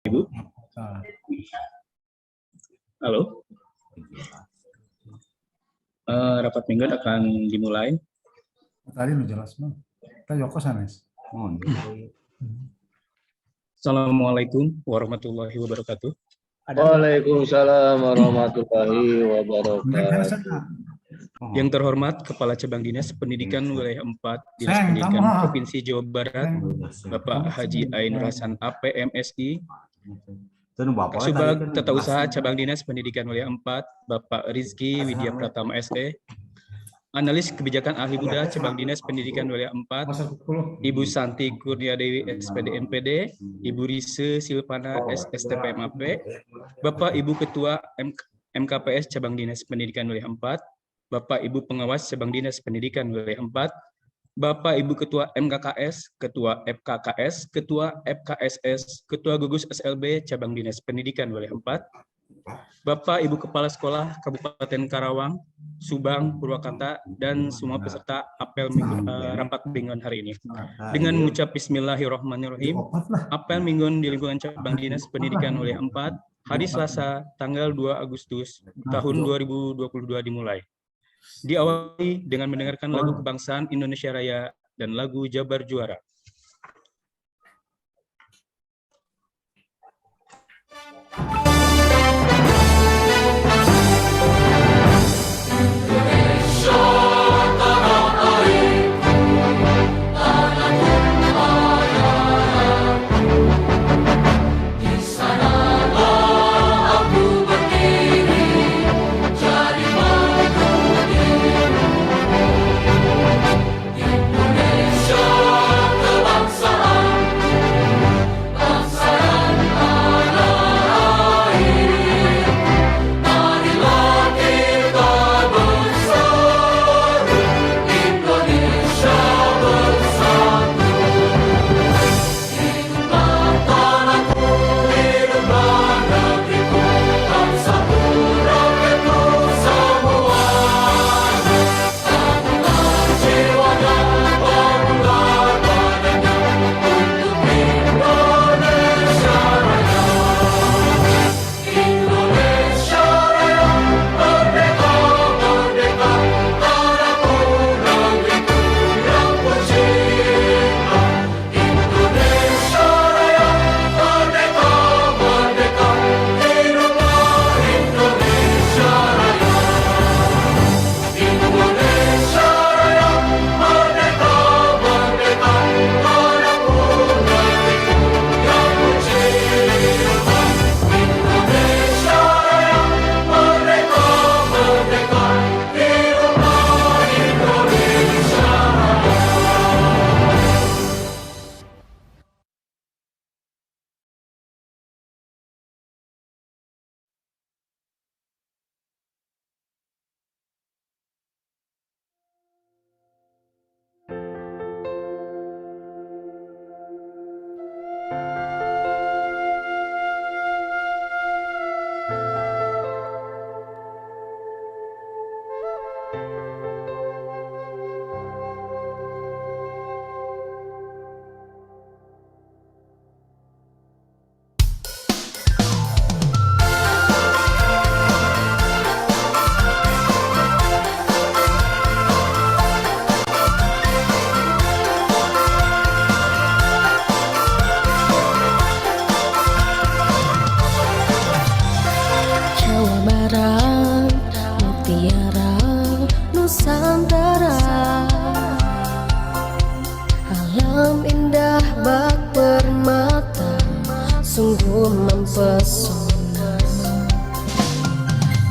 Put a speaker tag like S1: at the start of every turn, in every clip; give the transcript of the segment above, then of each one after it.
S1: Ibu. Halo. Rapat minggu akan dimulai.
S2: Tadi udah jelas, Bang. Kita Yoko sanes.
S1: Assalamualaikum warahmatullahi wabarakatuh.
S3: Waalaikumsalam warahmatullahi wabarakatuh.
S1: Yang terhormat Kepala Cabang Dinas Pendidikan Wilayah 4 Dinas Pendidikan Provinsi Jawa Barat, Bapak Haji Ainur Hasan APMSI. Kasubag Tata Usaha Cabang Dinas Pendidikan Wilayah 4, Bapak Rizky Widya Pratama SE. Analis Kebijakan Ahli Muda Cabang Dinas Pendidikan Wilayah 4, Ibu Santi Kurnia Dewi SPD MPD, Ibu Rise Silvana SSTP MAP, Bapak Ibu Ketua MKPS Cabang Dinas Pendidikan Wilayah 4, Bapak Ibu Pengawas Cabang Dinas Pendidikan Wilayah 4, Bapak Ibu Ketua MKKS, Ketua FKKS, Ketua FKSS, Ketua Gugus SLB Cabang Dinas Pendidikan Wilayah 4, Bapak Ibu Kepala Sekolah Kabupaten Karawang, Subang, Purwakarta, dan semua peserta apel rapat mingguan hari ini. Dengan mengucap Bismillahirrahmanirrahim, apel mingguan di lingkungan Cabang Dinas Pendidikan Wilayah 4, hari Selasa, tanggal 2 Agustus tahun 2022 dimulai. Diawali dengan mendengarkan lagu kebangsaan Indonesia Raya dan lagu Jabar Juara.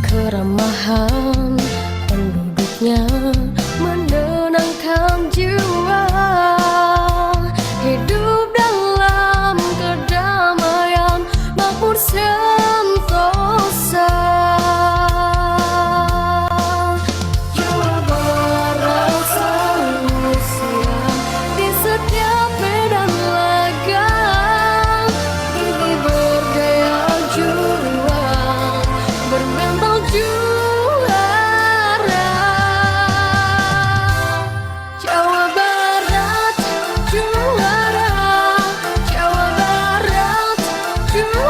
S4: Keramahan penduduknya menenangkan jiwa, hidup dalam kedamaian makmur sentosa. Jawa Barat selalu siap di setiap medan laga, gigi berdaya juang bermental juara. Jawa Barat juara, Jawa Barat juara.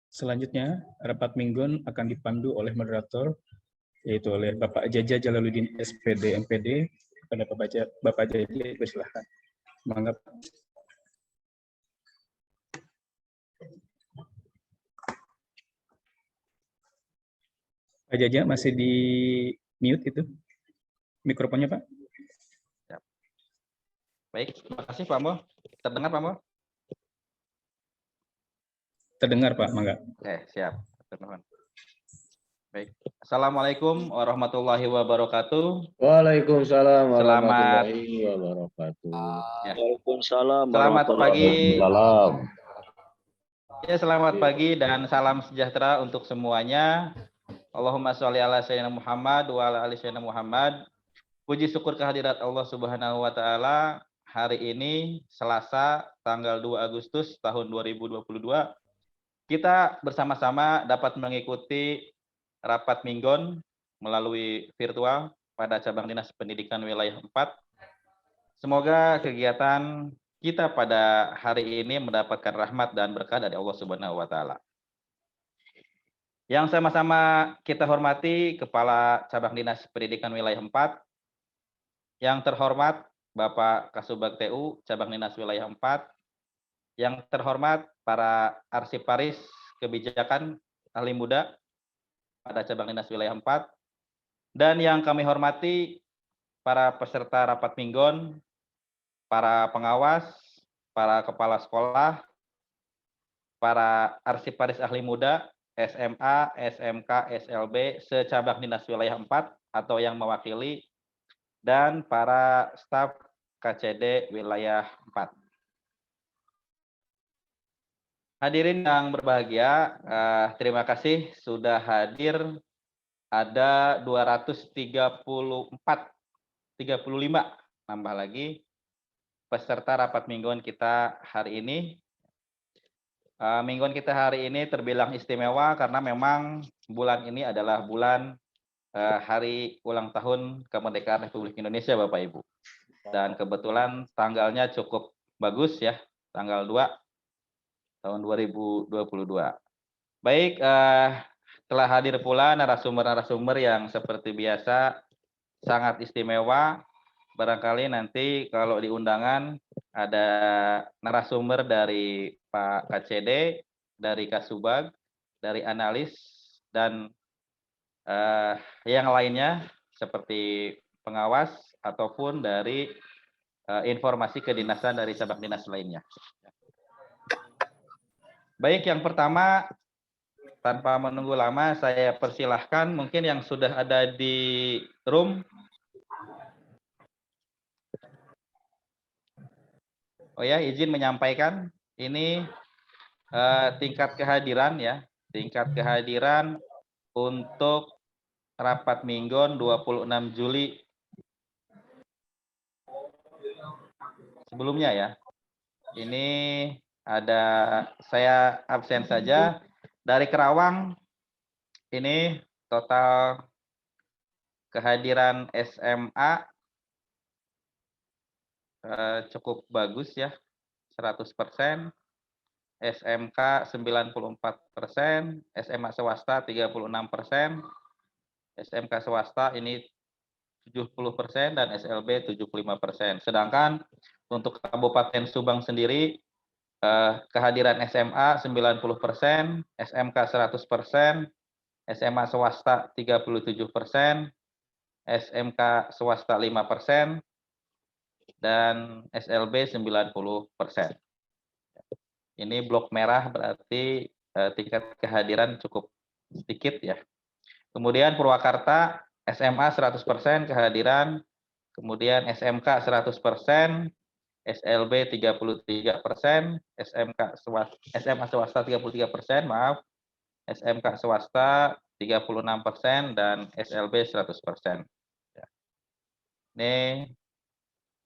S1: Selanjutnya, rapat mingguan akan dipandu oleh moderator, yaitu oleh Bapak Jaja Jalaluddin SPD MPD. Kepada Bapak Jaja, persilahkan. Mangga. Pak Jaja masih di mute itu mikrofonnya, Pak.
S5: Baik, terima kasih Pak Mo. Terdengar Pak Mo?
S1: Terdengar Pak, mangga.
S5: Oke, siap. Terdengar. Baik. Assalamualaikum warahmatullahi wabarakatuh.
S3: Waalaikumsalam
S5: Selamat
S3: warahmatullahi wabarakatuh.
S5: ya.
S3: Waalaikumsalam
S5: Selamat pagi.
S3: wabarakatuh.
S5: Ya, selamat pagi dan salam sejahtera untuk semuanya. Allahumma sholli ala sayyidina Muhammad wa ala ali sayyidina Muhammad. Puji syukur kehadirat Allah Subhanahu wa taala. Hari ini Selasa tanggal 2 Agustus tahun 2022 kita bersama-sama dapat mengikuti rapat minggon melalui virtual pada cabang Dinas Pendidikan Wilayah 4. Semoga kegiatan kita pada hari ini mendapatkan rahmat dan berkah dari Allah Subhanahu wa taala. Yang sama-sama kita hormati Kepala Cabang Dinas Pendidikan Wilayah 4, yang terhormat Bapak Kasubag TU Cabang Dinas Wilayah 4, yang terhormat para arsiparis kebijakan ahli muda pada Cabang Dinas Wilayah 4, dan yang kami hormati para peserta rapat minggon, para pengawas, para kepala sekolah, para arsiparis ahli muda, SMA, SMK, SLB, secabang Dinas Wilayah 4 atau yang mewakili, dan para staf KCD Wilayah 4. Hadirin yang berbahagia, terima kasih sudah hadir. Ada 235 nambah lagi peserta rapat mingguan kita hari ini. Mingguan kita hari ini terbilang istimewa karena memang bulan ini adalah bulan hari ulang tahun kemerdekaan Republik Indonesia, Bapak Ibu. Dan kebetulan tanggalnya cukup bagus ya, tanggal 2 tahun 2022. Baik, telah hadir pula narasumber-narasumber yang seperti biasa sangat istimewa. Barangkali nanti kalau di undangan ada narasumber dari Pak KCD, dari Kasubag, dari analis, dan yang lainnya seperti pengawas ataupun dari informasi kedinasan dari cabang dinas lainnya. Baik, yang pertama, tanpa menunggu lama, saya persilahkan mungkin yang sudah ada di room. Oh ya, izin menyampaikan, ini tingkat kehadiran ya, tingkat kehadiran untuk rapat minggon 26 Juli. Sebelumnya ya, ini ada saya absen saja. Dari Kerawang, ini total kehadiran SMA cukup bagus ya, 100%, SMK 94%, SMA swasta 36%, SMK swasta ini 70% dan SLB 75%. Sedangkan untuk Kabupaten Subang sendiri kehadiran SMA 90%, SMK 100%, SMA swasta 37%, SMK swasta 5%, dan SLB 90%. Ini blok merah berarti tingkat kehadiran cukup sedikit ya. Kemudian Purwakarta SMA 100% kehadiran, kemudian SMK 100%, SLB 33%, SMA swasta 33%, maaf, SMK swasta 36%, dan SLB 100%. Ini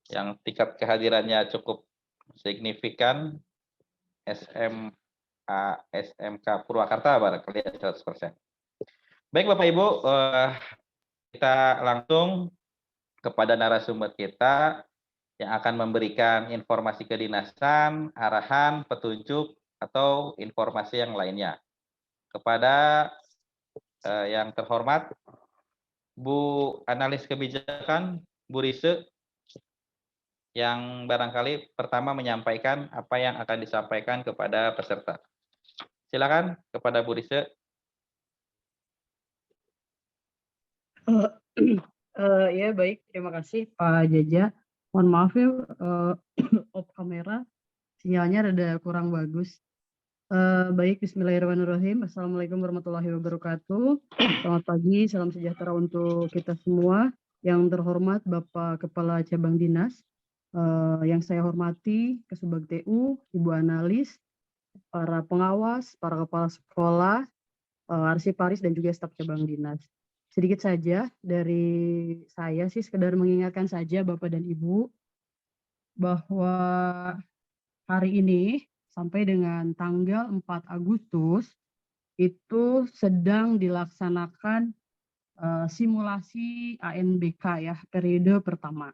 S5: yang tingkat kehadirannya cukup signifikan, SMA, SMK Purwakarta barangkali 100%. Baik Bapak Ibu, kita langsung kepada narasumber kita yang akan memberikan informasi kedinasan, arahan, petunjuk, atau informasi yang lainnya. Kepada yang terhormat Bu Analis Kebijakan, Bu Rise, yang barangkali pertama menyampaikan apa yang akan disampaikan kepada peserta. Silakan kepada Bu Rise.
S6: Ya baik, terima kasih Pak Jaja. Mohon maaf ya, off kamera, sinyalnya rada kurang bagus. Baik, Bismillahirrahmanirrahim. Assalamualaikum warahmatullahi wabarakatuh. Selamat pagi, salam sejahtera untuk kita semua. Yang terhormat Bapak Kepala Cabang Dinas, yang saya hormati Kasubag TU, Ibu Analis, para pengawas, para kepala sekolah, arsiparis dan juga staf cabang dinas. Sedikit saja dari saya sih, sekedar mengingatkan saja Bapak dan Ibu bahwa hari ini sampai dengan tanggal 4 Agustus itu sedang dilaksanakan simulasi ANBK ya, periode pertama.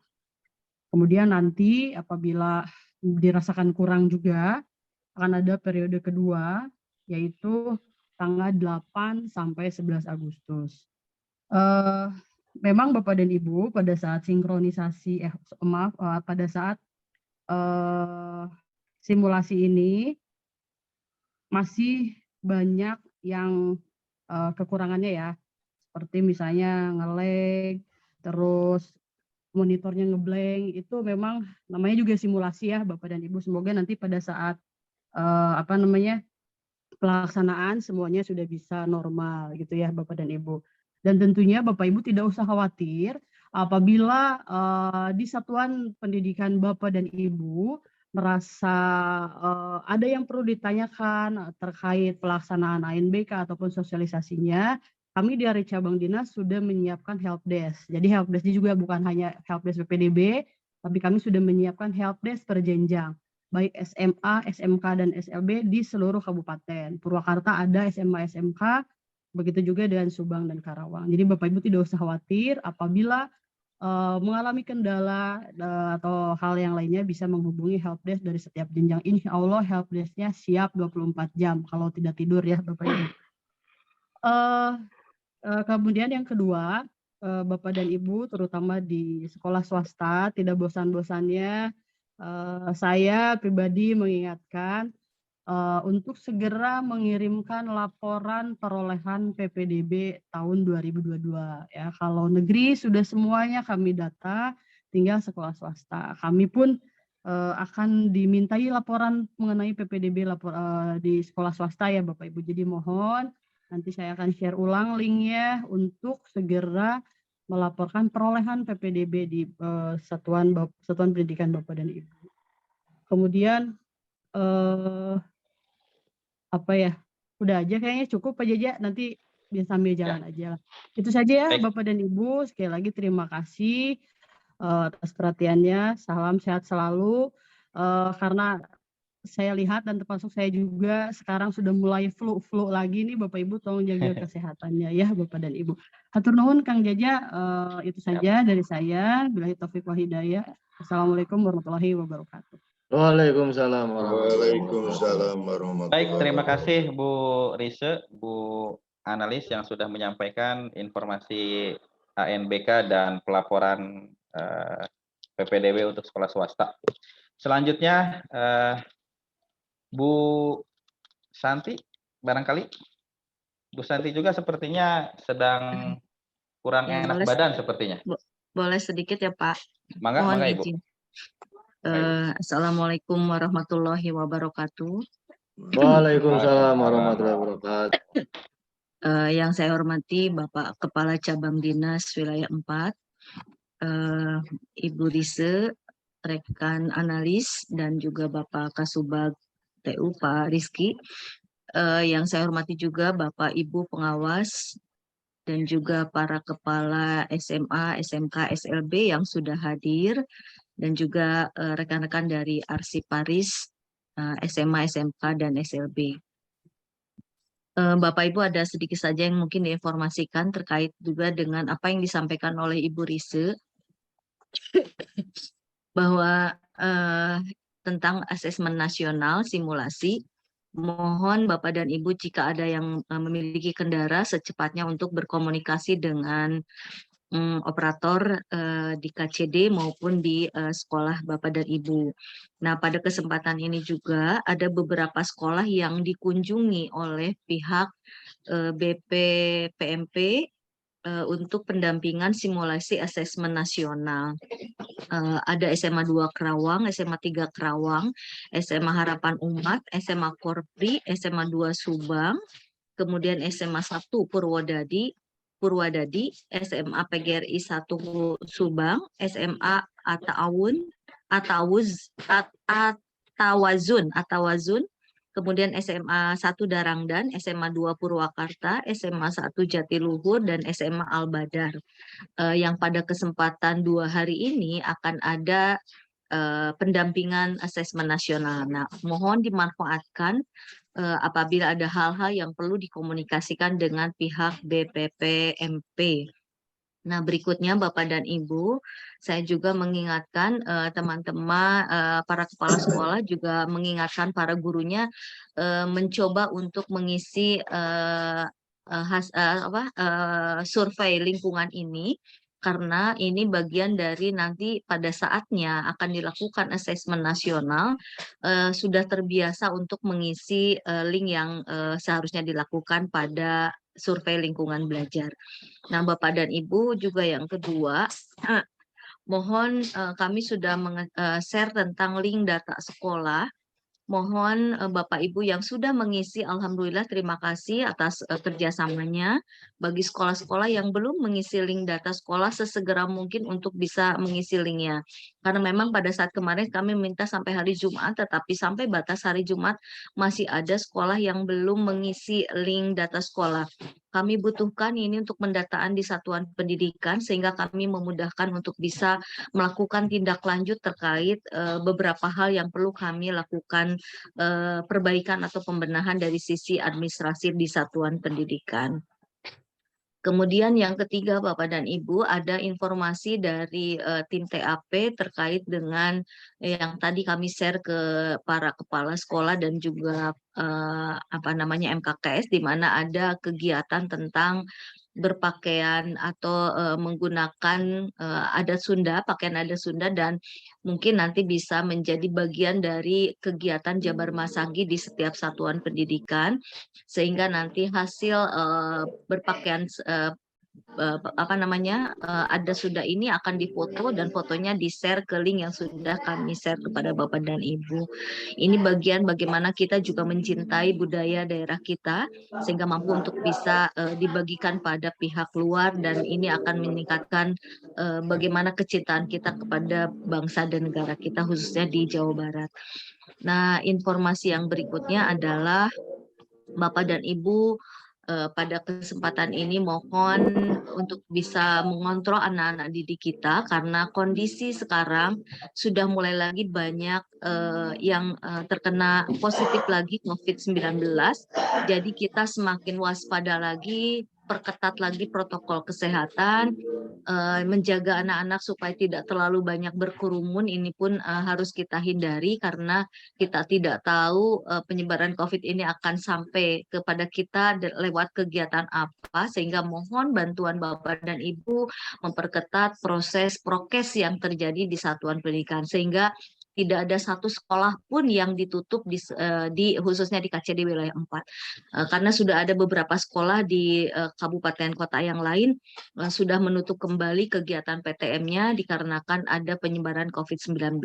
S6: Kemudian nanti apabila dirasakan kurang juga akan ada periode kedua, yaitu tanggal 8 sampai 11 Agustus. Memang Bapak dan Ibu pada saat sinkronisasi, pada saat simulasi ini masih banyak yang kekurangannya ya, seperti misalnya nge-lag, terus monitornya ngeblank, itu memang namanya juga simulasi ya Bapak dan Ibu. Semoga nanti pada saat pelaksanaan semuanya sudah bisa normal gitu ya Bapak dan Ibu. Dan tentunya Bapak Ibu tidak usah khawatir apabila di satuan pendidikan Bapak dan Ibu merasa ada yang perlu ditanyakan terkait pelaksanaan ANBK ataupun sosialisasinya. Kami di area cabang dinas sudah menyiapkan helpdesk. Jadi helpdesk juga bukan hanya helpdesk PPDB, tapi kami sudah menyiapkan helpdesk per jenjang, baik SMA, SMK, dan SLB di seluruh kabupaten. Purwakarta ada SMA, SMK, begitu juga dengan Subang dan Karawang. Jadi Bapak Ibu tidak usah khawatir apabila mengalami kendala atau hal yang lainnya bisa menghubungi helpdesk dari setiap jenjang. Insya Allah helpdesknya siap 24 jam kalau tidak tidur ya Bapak Ibu. Kemudian yang kedua, Bapak dan Ibu terutama di sekolah swasta tidak bosan-bosannya saya pribadi mengingatkan untuk segera mengirimkan laporan perolehan PPDB tahun 2022 ya. Kalau negeri sudah semuanya kami data, tinggal sekolah swasta. Kami pun akan dimintai laporan mengenai PPDB di sekolah swasta ya Bapak Ibu. Jadi mohon nanti saya akan share ulang linknya untuk segera melaporkan perolehan PPDB di satuan pendidikan Bapak dan Ibu. Kemudian udah aja kayaknya cukup Pak Jaja, nanti biar sambil jalan aja lah. Itu saja ya Bapak dan Ibu, sekali lagi terima kasih atas perhatiannya, salam sehat selalu. Karena saya lihat dan termasuk saya juga sekarang sudah mulai flu lagi nih Bapak Ibu, tolong jaga kesehatannya ya Bapak dan Ibu. Hatur nuhun Kang Jaja, itu saja dari saya. Billahi taufiq wal hidayah. Assalamualaikum warahmatullahi wabarakatuh.
S3: Waalaikumsalam warahmatullahi
S5: wabarakatuh. Baik, terima kasih Bu Rise, Bu Analis yang sudah menyampaikan informasi ANBK dan pelaporan PPDB untuk sekolah swasta. Selanjutnya Bu Santi, barangkali Bu Santi juga sepertinya sedang kurang enak badan sepertinya.
S7: Boleh sedikit ya Pak.
S5: Mangga Ibu.
S7: Assalamualaikum warahmatullahi wabarakatuh.
S3: Waalaikumsalam warahmatullahi wabarakatuh.
S7: Yang saya hormati Bapak Kepala Cabang Dinas Wilayah 4, Ibu Rise, rekan analis, dan juga Bapak Kasubag TU Pak Rizky. Yang saya hormati juga Bapak Ibu pengawas dan juga para kepala SMA, SMK, SLB yang sudah hadir, dan juga rekan-rekan dari arsiparis SMA, SMK, dan SLB. Bapak Ibu, ada sedikit saja yang mungkin diinformasikan terkait juga dengan apa yang disampaikan oleh Ibu Rise bahwa tentang asesmen nasional simulasi Mohon Bapak dan Ibu jika ada yang memiliki kendara secepatnya untuk berkomunikasi dengan operator di KCD maupun di sekolah Bapak dan Ibu. Nah, pada kesempatan ini juga ada beberapa sekolah yang dikunjungi oleh pihak BPPMP untuk pendampingan simulasi asesmen nasional. Ada SMA 2 Kerawang, SMA 3 Kerawang, SMA Harapan Umat, SMA Korpri, SMA 2 Subang, kemudian SMA 1 Purwodadi, SMA PGRI 1 Subang, SMA Atawazun, kemudian SMA 1 Darangdan, SMA 2 Purwakarta, SMA 1 Jatiluhur, dan SMA Al-Badar. Yang pada kesempatan 2 hari ini akan ada pendampingan asesmen nasional. Nah, mohon dimanfaatkan apabila ada hal-hal yang perlu dikomunikasikan dengan pihak BPPMP. Nah, berikutnya Bapak dan Ibu, saya juga mengingatkan teman-teman para kepala sekolah juga mengingatkan para gurunya mencoba untuk mengisi survei lingkungan ini, karena ini bagian dari nanti pada saatnya akan dilakukan asesmen nasional, sudah terbiasa untuk mengisi link yang seharusnya dilakukan pada survei lingkungan belajar. Nah, Bapak dan Ibu juga yang kedua, mohon kami sudah share tentang link data sekolah. Mohon Bapak Ibu yang sudah mengisi, alhamdulillah terima kasih atas kerjasamanya. Bagi sekolah-sekolah yang belum mengisi link data sekolah, sesegera mungkin untuk bisa mengisi linknya. Karena memang pada saat kemarin kami minta sampai hari Jumat, tetapi sampai batas hari Jumat masih ada sekolah yang belum mengisi link data sekolah. Kami butuhkan ini untuk pendataan di satuan pendidikan sehingga kami memudahkan untuk bisa melakukan tindak lanjut terkait beberapa hal yang perlu kami lakukan perbaikan atau pembenahan dari sisi administrasi di satuan pendidikan. Kemudian yang ketiga Bapak dan Ibu, ada informasi dari tim TAP terkait dengan yang tadi kami share ke para kepala sekolah dan juga MKKS, di mana ada kegiatan tentang berpakaian atau menggunakan adat Sunda, pakaian adat Sunda, dan mungkin nanti bisa menjadi bagian dari kegiatan Jabar Masagi di setiap satuan pendidikan, sehingga nanti hasil berpakaian ada sudah ini akan difoto dan fotonya di-share ke link yang sudah kami share kepada Bapak dan Ibu. Ini bagian bagaimana kita juga mencintai budaya daerah kita sehingga mampu untuk bisa dibagikan pada pihak luar, dan ini akan meningkatkan bagaimana kecintaan kita kepada bangsa dan negara kita khususnya di Jawa Barat. Nah, informasi yang berikutnya adalah Bapak dan Ibu, pada kesempatan ini mohon untuk bisa mengontrol anak-anak didik kita, karena kondisi sekarang sudah mulai lagi banyak yang terkena positif lagi COVID-19. Jadi kita semakin waspada lagi, perketat lagi protokol kesehatan, menjaga anak-anak supaya tidak terlalu banyak berkerumun. Ini pun harus kita hindari karena kita tidak tahu penyebaran COVID ini akan sampai kepada kita lewat kegiatan apa, sehingga mohon bantuan Bapak dan Ibu memperketat proses prokes yang terjadi di satuan pendidikan, sehingga tidak ada satu sekolah pun yang ditutup khususnya di KCD wilayah 4. Karena sudah ada beberapa sekolah di kabupaten kota yang lain sudah menutup kembali kegiatan PTM-nya dikarenakan ada penyebaran COVID-19.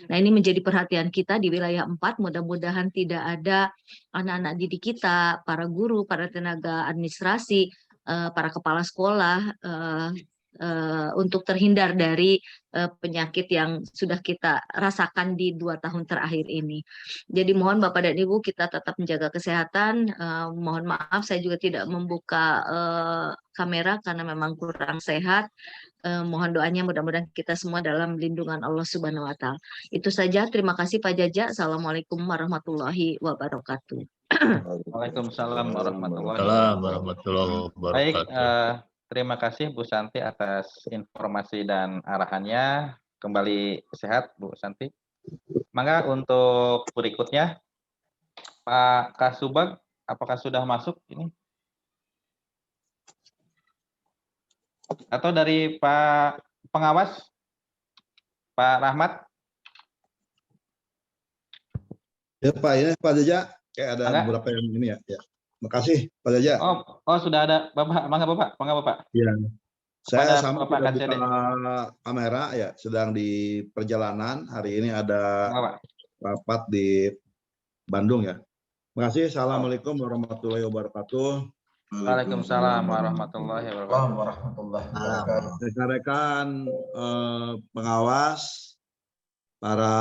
S7: Nah, ini menjadi perhatian kita di wilayah 4. Mudah-mudahan tidak ada anak-anak didik kita, para guru, para tenaga administrasi, para kepala sekolah untuk terhindar dari penyakit yang sudah kita rasakan di 2 tahun terakhir ini. Jadi mohon Bapak dan Ibu kita tetap menjaga kesehatan. Mohon maaf saya juga tidak membuka kamera karena memang kurang sehat. Mohon doanya mudah-mudahan kita semua dalam lindungan Allah Subhanahu wa Ta'ala. Itu saja. Terima kasih Pak Jaja. Assalamualaikum warahmatullahi wabarakatuh.
S5: Waalaikumsalam warahmatullahi
S8: Wabarakatuh.
S5: Baik, terima kasih Bu Santi atas informasi dan arahannya. Kembali sehat Bu Santi. Maka untuk berikutnya Pak Kasubag, apakah sudah masuk ini? Atau dari Pak Pengawas, Pak Rahmat?
S8: Ya Pak, ini Pak Jaja, kayak ada
S5: Mangga.
S8: beberapa yang ini ya. Ya. Makasih Pak Jaja.
S5: Oh sudah ada Bapak, mangga Bapak.
S8: Ya.
S5: Kepada
S8: Saya sama
S5: Bapak
S8: tidak
S5: KCD.
S8: buka kamera ya, sedang di perjalanan. Hari ini ada
S5: Mangga, Pak.
S8: rapat di Bandung ya. Makasih. Assalamualaikum warahmatullahi wabarakatuh.
S5: Waalaikumsalam warahmatullahi wabarakatuh.
S8: Rekan-rekan pengawas, para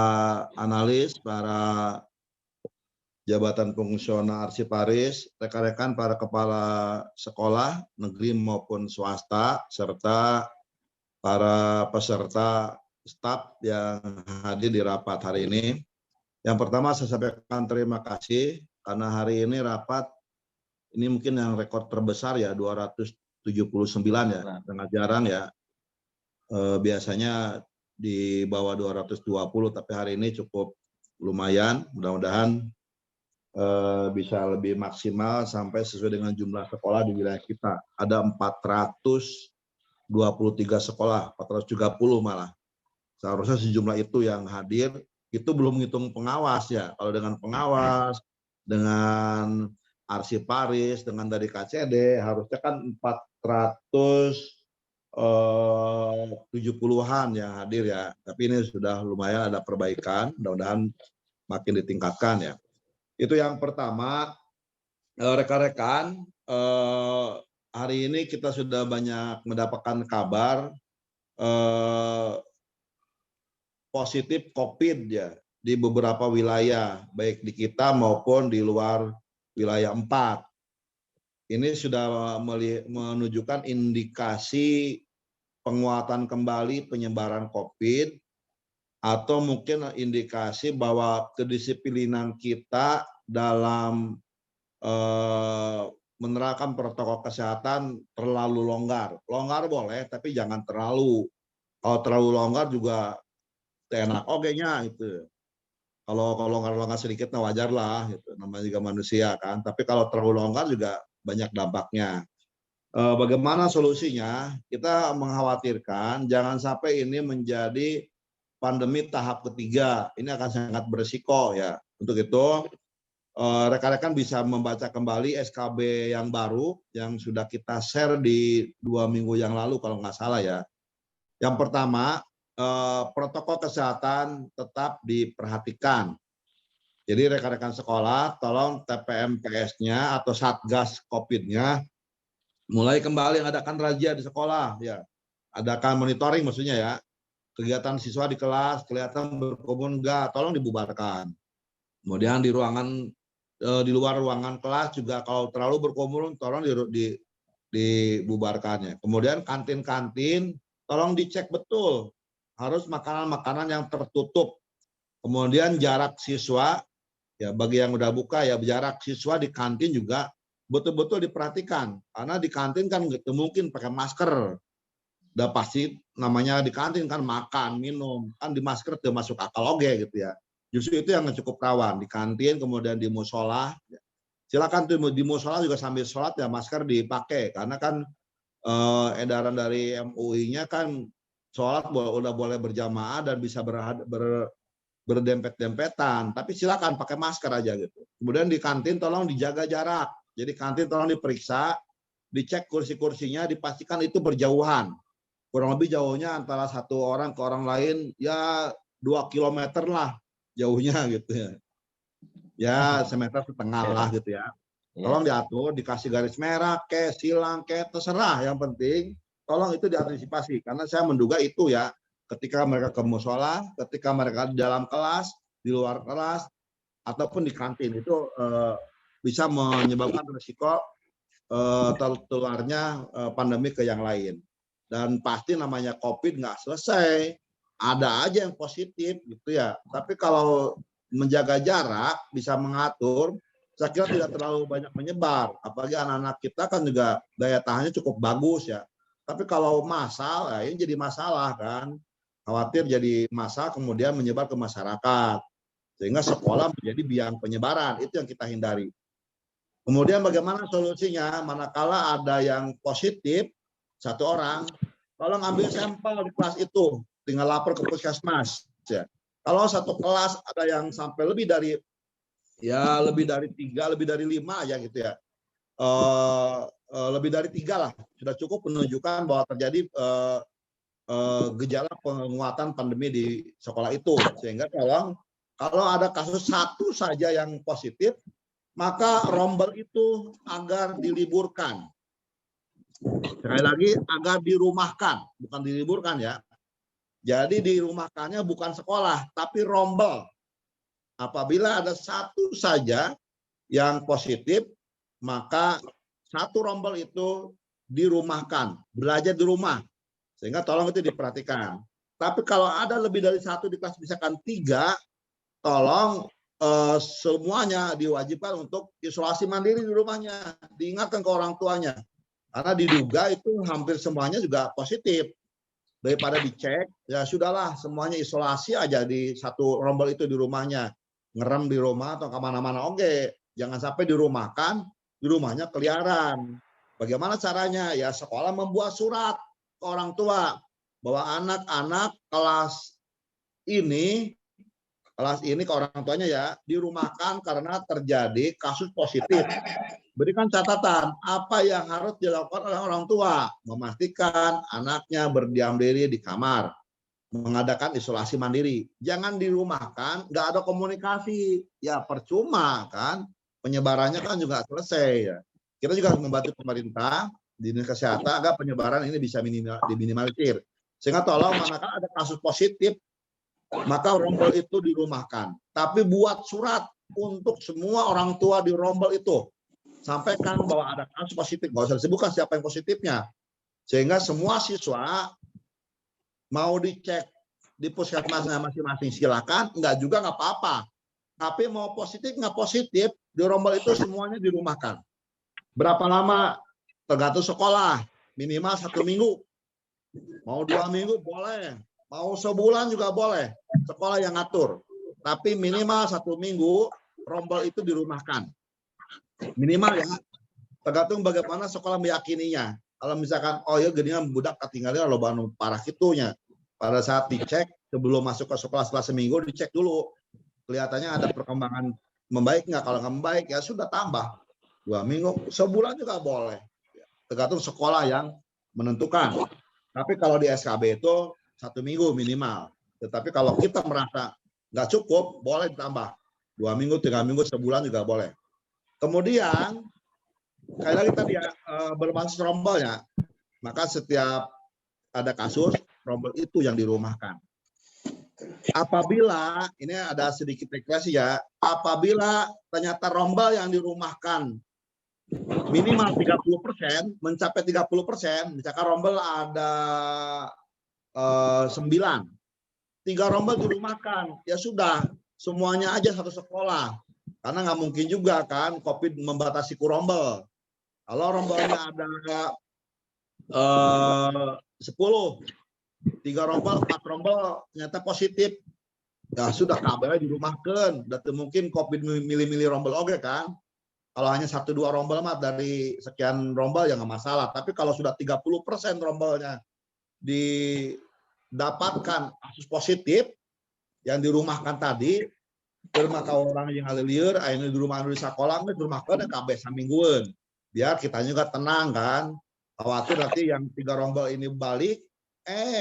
S8: analis, para jabatan fungsional arsiparis, rekan-rekan para kepala sekolah negeri maupun swasta, serta para peserta staf yang hadir di rapat hari ini. Yang pertama saya sampaikan terima kasih karena hari ini rapat ini mungkin yang rekor terbesar ya, 279 ya, sangat jarang ya. Biasanya di bawah 220, tapi hari ini cukup lumayan. Mudah-mudahan bisa lebih maksimal sampai sesuai dengan jumlah sekolah di wilayah kita. Ada 423 sekolah, 430 malah. Seharusnya sejumlah itu yang hadir. Itu belum menghitung pengawas ya. Kalau dengan pengawas, dengan arsiparis, dengan dari KCD, harusnya kan 470-an yang hadir ya. Tapi ini sudah lumayan ada perbaikan, mudah-mudahan makin ditingkatkan ya. Itu yang pertama. Rekan-rekan, hari ini kita sudah banyak mendapatkan kabar positif COVID ya di beberapa wilayah, baik di kita maupun di luar wilayah 4. Ini sudah menunjukkan indikasi penguatan kembali penyebaran COVID, atau mungkin indikasi bahwa kedisiplinan kita dalam menerapkan protokol kesehatan terlalu longgar. Longgar boleh, tapi jangan terlalu. Kalau terlalu longgar juga enak nya itu. Kalau longgar sedikit nah wajar lah, gitu. Namanya juga manusia kan. Tapi kalau terlalu longgar juga banyak dampaknya. Bagaimana solusinya? Kita mengkhawatirkan jangan sampai ini menjadi pandemi tahap ketiga. Ini akan sangat berisiko ya. Untuk itu rekan-rekan bisa membaca kembali SKB yang baru yang sudah kita share di 2 minggu yang lalu kalau nggak salah ya. Yang pertama, protokol kesehatan tetap diperhatikan. Jadi rekan-rekan sekolah, tolong TPMPS-nya atau Satgas COVID-nya mulai kembali adakan razia di sekolah ya. Adakan monitoring maksudnya ya. Kegiatan siswa di kelas kelihatan berkerumun enggak, tolong dibubarkan. Kemudian di ruangan di luar ruangan kelas juga kalau terlalu berkerumun tolong dibubarkannya. Kemudian kantin-kantin tolong dicek betul. Harus makanan-makanan yang tertutup. Kemudian jarak siswa ya, bagi yang udah buka ya, jarak siswa di kantin juga betul-betul diperhatikan. Karena di kantin kan nggak mungkin pakai masker. Udah pasti namanya di kantin kan makan, minum, kan di masker udah masuk akal oge gitu ya. Justru itu yang cukup rawan di kantin, kemudian di musola. Silakan tuh di musola juga sambil sholat ya masker dipakai karena kan edaran dari MUI-nya kan sholat udah boleh berjamaah dan bisa berdempet-dempetan. Tapi silakan pakai masker aja gitu. Kemudian di kantin tolong dijaga jarak. Jadi kantin tolong diperiksa, dicek kursi-kursinya, dipastikan itu berjauhan. Kurang lebih jauhnya antara satu orang ke orang lain ya 2 kilometer lah jauhnya gitu ya. Ya semeter setengah lah gitu ya. Tolong diatur, dikasih garis merah, silang, terserah. Yang penting tolong itu diantisipasi. Karena saya menduga itu ya, ketika mereka ke musola, ketika mereka di dalam kelas, di luar kelas, ataupun di kantin itu bisa menyebabkan risiko tertularnya pandemi ke yang lain. Dan pasti namanya COVID nggak selesai, ada aja yang positif gitu ya. Tapi kalau menjaga jarak, bisa mengatur, saya kira tidak terlalu banyak menyebar. Apalagi anak-anak kita kan juga daya tahannya cukup bagus ya. Tapi kalau massal, ya ini jadi masalah kan. Khawatir jadi masalah kemudian menyebar ke masyarakat. Sehingga sekolah menjadi biang penyebaran, itu yang kita hindari. Kemudian bagaimana solusinya? Manakala ada yang positif, 1 orang, tolong ambil sampel di kelas itu, tinggal lapor ke puskesmas. Ya. Kalau satu kelas ada yang sampai lebih dari 3, lebih dari 5 ya gitu ya. Lebih dari 3 lah, sudah cukup menunjukkan bahwa terjadi gejala penguatan pandemi di sekolah itu. Sehingga kalau ada kasus 1 saja yang positif, maka rombel itu agar diliburkan. Sekali lagi, agar dirumahkan, bukan diliburkan ya. Jadi dirumahkannya bukan sekolah, tapi rombel. Apabila ada 1 saja yang positif, maka 1 rombel itu dirumahkan, belajar di rumah. Sehingga tolong itu diperhatikan. Tapi kalau ada lebih dari 1 di kelas, misalkan 3, tolong semuanya diwajibkan untuk isolasi mandiri di rumahnya. Diingatkan ke orang tuanya. Karena diduga itu hampir semuanya juga positif. Daripada dicek, ya sudahlah semuanya isolasi aja di 1 rombel itu di rumahnya. Ngerem di rumah atau kemana-mana. Oke, jangan sampai dirumahkan, di rumahnya keliaran. Bagaimana caranya? Ya sekolah membuat surat ke orang tua bahwa anak-anak kelas ini ke orang tuanya ya dirumahkan karena terjadi kasus positif. Berikan catatan apa yang harus dilakukan oleh orang tua, memastikan anaknya berdiam diri di kamar, mengadakan isolasi mandiri. Jangan dirumahkan, nggak ada komunikasi, ya percuma kan, penyebarannya kan juga selesai ya. Kita juga harus membantu pemerintah di dinas kesehatan agar penyebaran ini bisa diminimalisir. Sehingga tolong manakala ada kasus positif, maka rombel itu dirumahkan. Tapi buat surat untuk semua orang tua di rombel itu. Sampaikan bahwa ada kasus positif, nggak usah disebutkan siapa yang positifnya. Sehingga semua siswa mau dicek di puskesmasnya masing-masing silakan, enggak juga nggak apa-apa. Tapi mau positif nggak positif, di rombel itu semuanya dirumahkan. Berapa lama? Tergantung sekolah, minimal 1 minggu. Mau 2 minggu boleh, mau sebulan juga boleh. Sekolah yang ngatur. Tapi minimal 1 minggu rombel itu dirumahkan. Minimal ya, tergantung bagaimana sekolah meyakininya. Kalau misalkan, oh ya gini budak ketinggalan lo banu parah gitunya. Pada saat dicek, sebelum masuk ke sekolah setelah seminggu, dicek dulu. Kelihatannya ada perkembangan membaik nggak? Kalau nggak membaik, ya sudah tambah. 2 minggu, sebulan juga boleh. Tergantung sekolah yang menentukan. Tapi kalau di SKB itu 1 minggu minimal. Tetapi kalau kita merasa nggak cukup, boleh ditambah. 2 minggu, 3 minggu, sebulan juga boleh. Kemudian, sekali lagi tadi ya, berbasis rombelnya, maka setiap ada kasus, rombel itu yang dirumahkan. Apabila, ini ada sedikit regresi ya, apabila ternyata rombel yang dirumahkan minimal 30%, mencapai 30%, misalkan rombel ada 9, 3 rombel dirumahkan, ya sudah, semuanya aja satu sekolah. Karena nggak mungkin juga kan COVID membatasi rombel. Kalau rombelnya ada 10, 3 rombel, 4 rombel ternyata positif, ya sudah kabelnya dirumahkan. Dan mungkin COVID milih-milih rombel oke kan. Kalau hanya 1-2 rombel mah dari sekian rombel ya nggak masalah. Tapi kalau sudah 30% rombelnya didapatkan kasus positif yang dirumahkan tadi, maka orang yang liur, ini di rumah di sekolah, di rumah kan kabeh samingguan. Biar kita juga tenang kan. Khawatir nanti yang 3 rombel ini balik,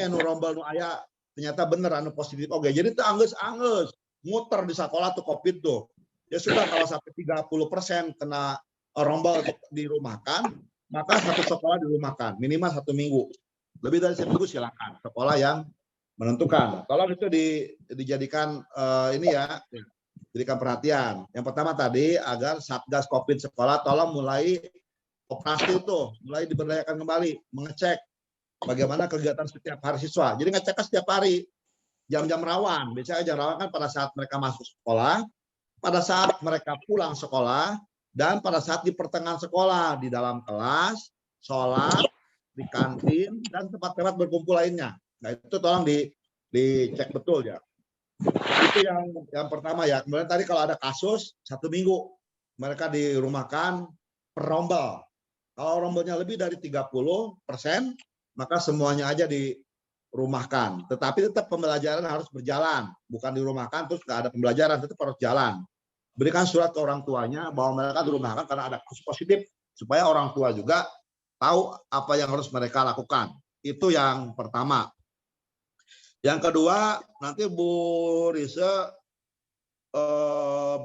S8: nu rombel nu aya ternyata bener anu positif. Oke, jadi itu angges muter di sekolah tuh COVID tuh. Ya sudah kalau sampai 30% kena rombel dirumahkan, maka satu sekolah dirumahkan minimal 1 minggu. Lebih dari 1 minggu silakan sekolah yang menentukan. Tolong itu dijadikan ini ya, jadikan perhatian. Yang pertama tadi agar Satgas COVID sekolah tolong mulai operasi itu, mulai diberdayakan kembali, mengecek bagaimana kegiatan setiap hari siswa. Jadi ngeceknya setiap hari, jam-jam rawan. Biasanya jam rawan kan pada saat mereka masuk sekolah, pada saat mereka pulang sekolah, dan pada saat di pertengahan sekolah, di dalam kelas, sholat, di kantin, dan tempat-tempat berkumpul lainnya. Nah itu tolong dicek betul ya. Itu yang pertama ya. Kemudian tadi kalau ada kasus 1 minggu mereka dirumahkan per rombel. Kalau rombelnya lebih dari 30%, maka semuanya aja dirumahkan. Tetapi tetap pembelajaran harus berjalan, bukan dirumahkan terus nggak ada pembelajaran, tetap harus jalan. Berikan surat ke orang tuanya bahwa mereka dirumahkan karena ada kasus positif, supaya orang tua juga tahu apa yang harus mereka lakukan. Itu yang pertama. Yang kedua, nanti Bu Rise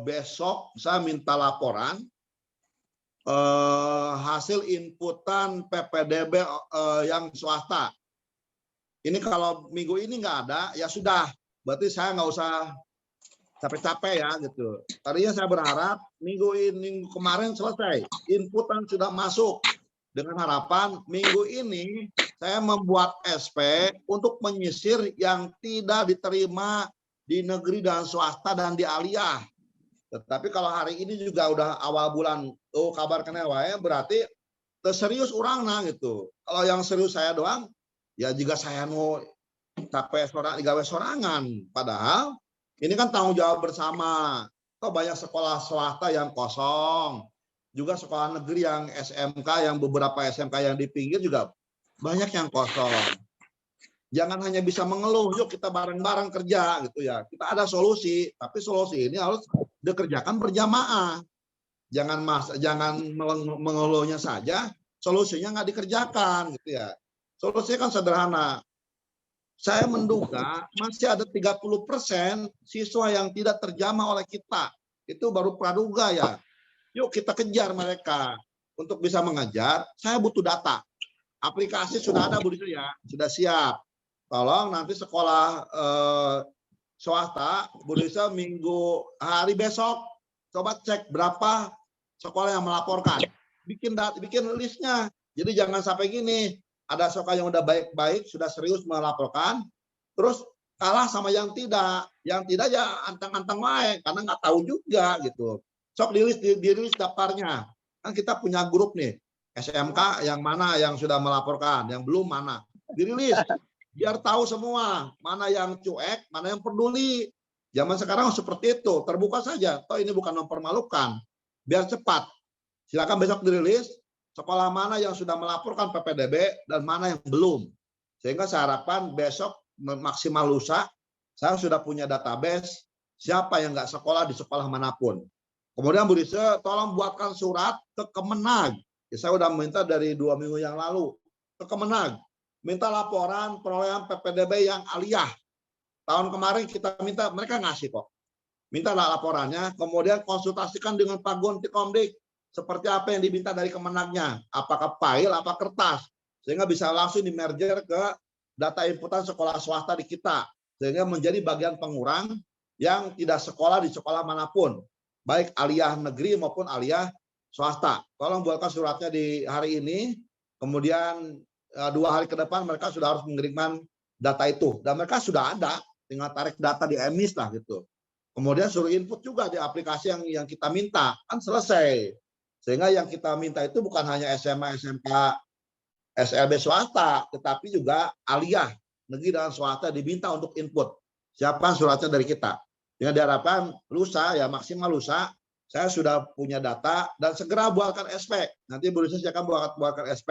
S8: besok saya minta laporan hasil inputan PPDB yang swasta. Ini kalau minggu ini nggak ada, ya sudah. Berarti saya nggak usah capek-capek ya gitu. Tadinya saya berharap minggu kemarin selesai, inputan sudah masuk. Dengan harapan minggu ini saya membuat SP untuk menyisir yang tidak diterima di negeri dan swasta dan di aliyah. Tetapi kalau hari ini juga udah awal bulan, kabar kenewa ya, berarti serius orang nah gitu. Kalau yang serius saya doang, ya juga saya mau capek gawe sorangan. Padahal ini kan tanggung jawab bersama. Kok banyak sekolah swasta yang kosong, juga sekolah negeri yang SMK, yang beberapa SMK yang di pinggir juga banyak yang kosong. Jangan hanya bisa mengeluh, yuk kita bareng-bareng kerja gitu ya. Kita ada solusi, tapi solusi ini harus dikerjakan berjamaah. Jangan mengeluhnya saja, solusinya nggak dikerjakan gitu ya. Solusinya kan sederhana. Saya menduga masih ada 30% siswa yang tidak terjamah oleh kita. Itu baru praduga ya. Yuk kita kejar mereka. Untuk bisa mengejar, saya butuh data. Aplikasi sudah ada Bu Rise ya, sudah siap. Tolong nanti sekolah swasta, Bu Rise hari besok, coba cek berapa sekolah yang melaporkan. Bikin listnya. Jadi jangan sampai gini, ada sekolah yang udah baik-baik, sudah serius melaporkan, terus kalah sama yang tidak. Yang tidak ya antang-antang wae, karena nggak tahu juga gitu. Sok dirilis daftarnya. Kan kita punya grup nih, SMK yang mana yang sudah melaporkan, yang belum mana. Dirilis, biar tahu semua, mana yang cuek, mana yang peduli. Zaman sekarang seperti itu, terbuka saja. Toh ini bukan mempermalukan, biar cepat. Silakan besok dirilis, sekolah mana yang sudah melaporkan PPDB dan mana yang belum. Sehingga saya harapkan besok maksimal lusa, saya sudah punya database siapa yang nggak sekolah di sekolah manapun. Kemudian Bu Rise tolong buatkan surat ke Kemenag. Ya, saya sudah minta dari 2 minggu yang lalu ke Kemenag. Minta laporan perolehan PPDB yang aliyah. Tahun kemarin kita minta, mereka ngasih kok. Minta laporannya, kemudian konsultasikan dengan Pak Gonti Komdik. Seperti apa yang diminta dari Kemenagnya. Apakah file, apa kertas. Sehingga bisa langsung di-merger ke data inputan sekolah swasta di kita. Sehingga menjadi bagian pengurang yang tidak sekolah di sekolah manapun. Baik aliyah negeri maupun aliyah swasta. Tolong buatkan suratnya di hari ini, kemudian 2 hari ke depan mereka sudah harus mengirimkan data itu. Dan mereka sudah ada, tinggal tarik data di EMIS lah gitu. Kemudian suruh input juga di aplikasi yang kita minta, kan selesai. Sehingga yang kita minta itu bukan hanya SMA, SMK, SLB swasta, tetapi juga aliyah negeri dan swasta diminta untuk input. Siapkan suratnya dari kita. Dengan diharapkan lusa, ya maksimal lusa, saya sudah punya data dan segera buatkan SP. Nanti Bu Rise akan buatkan SP,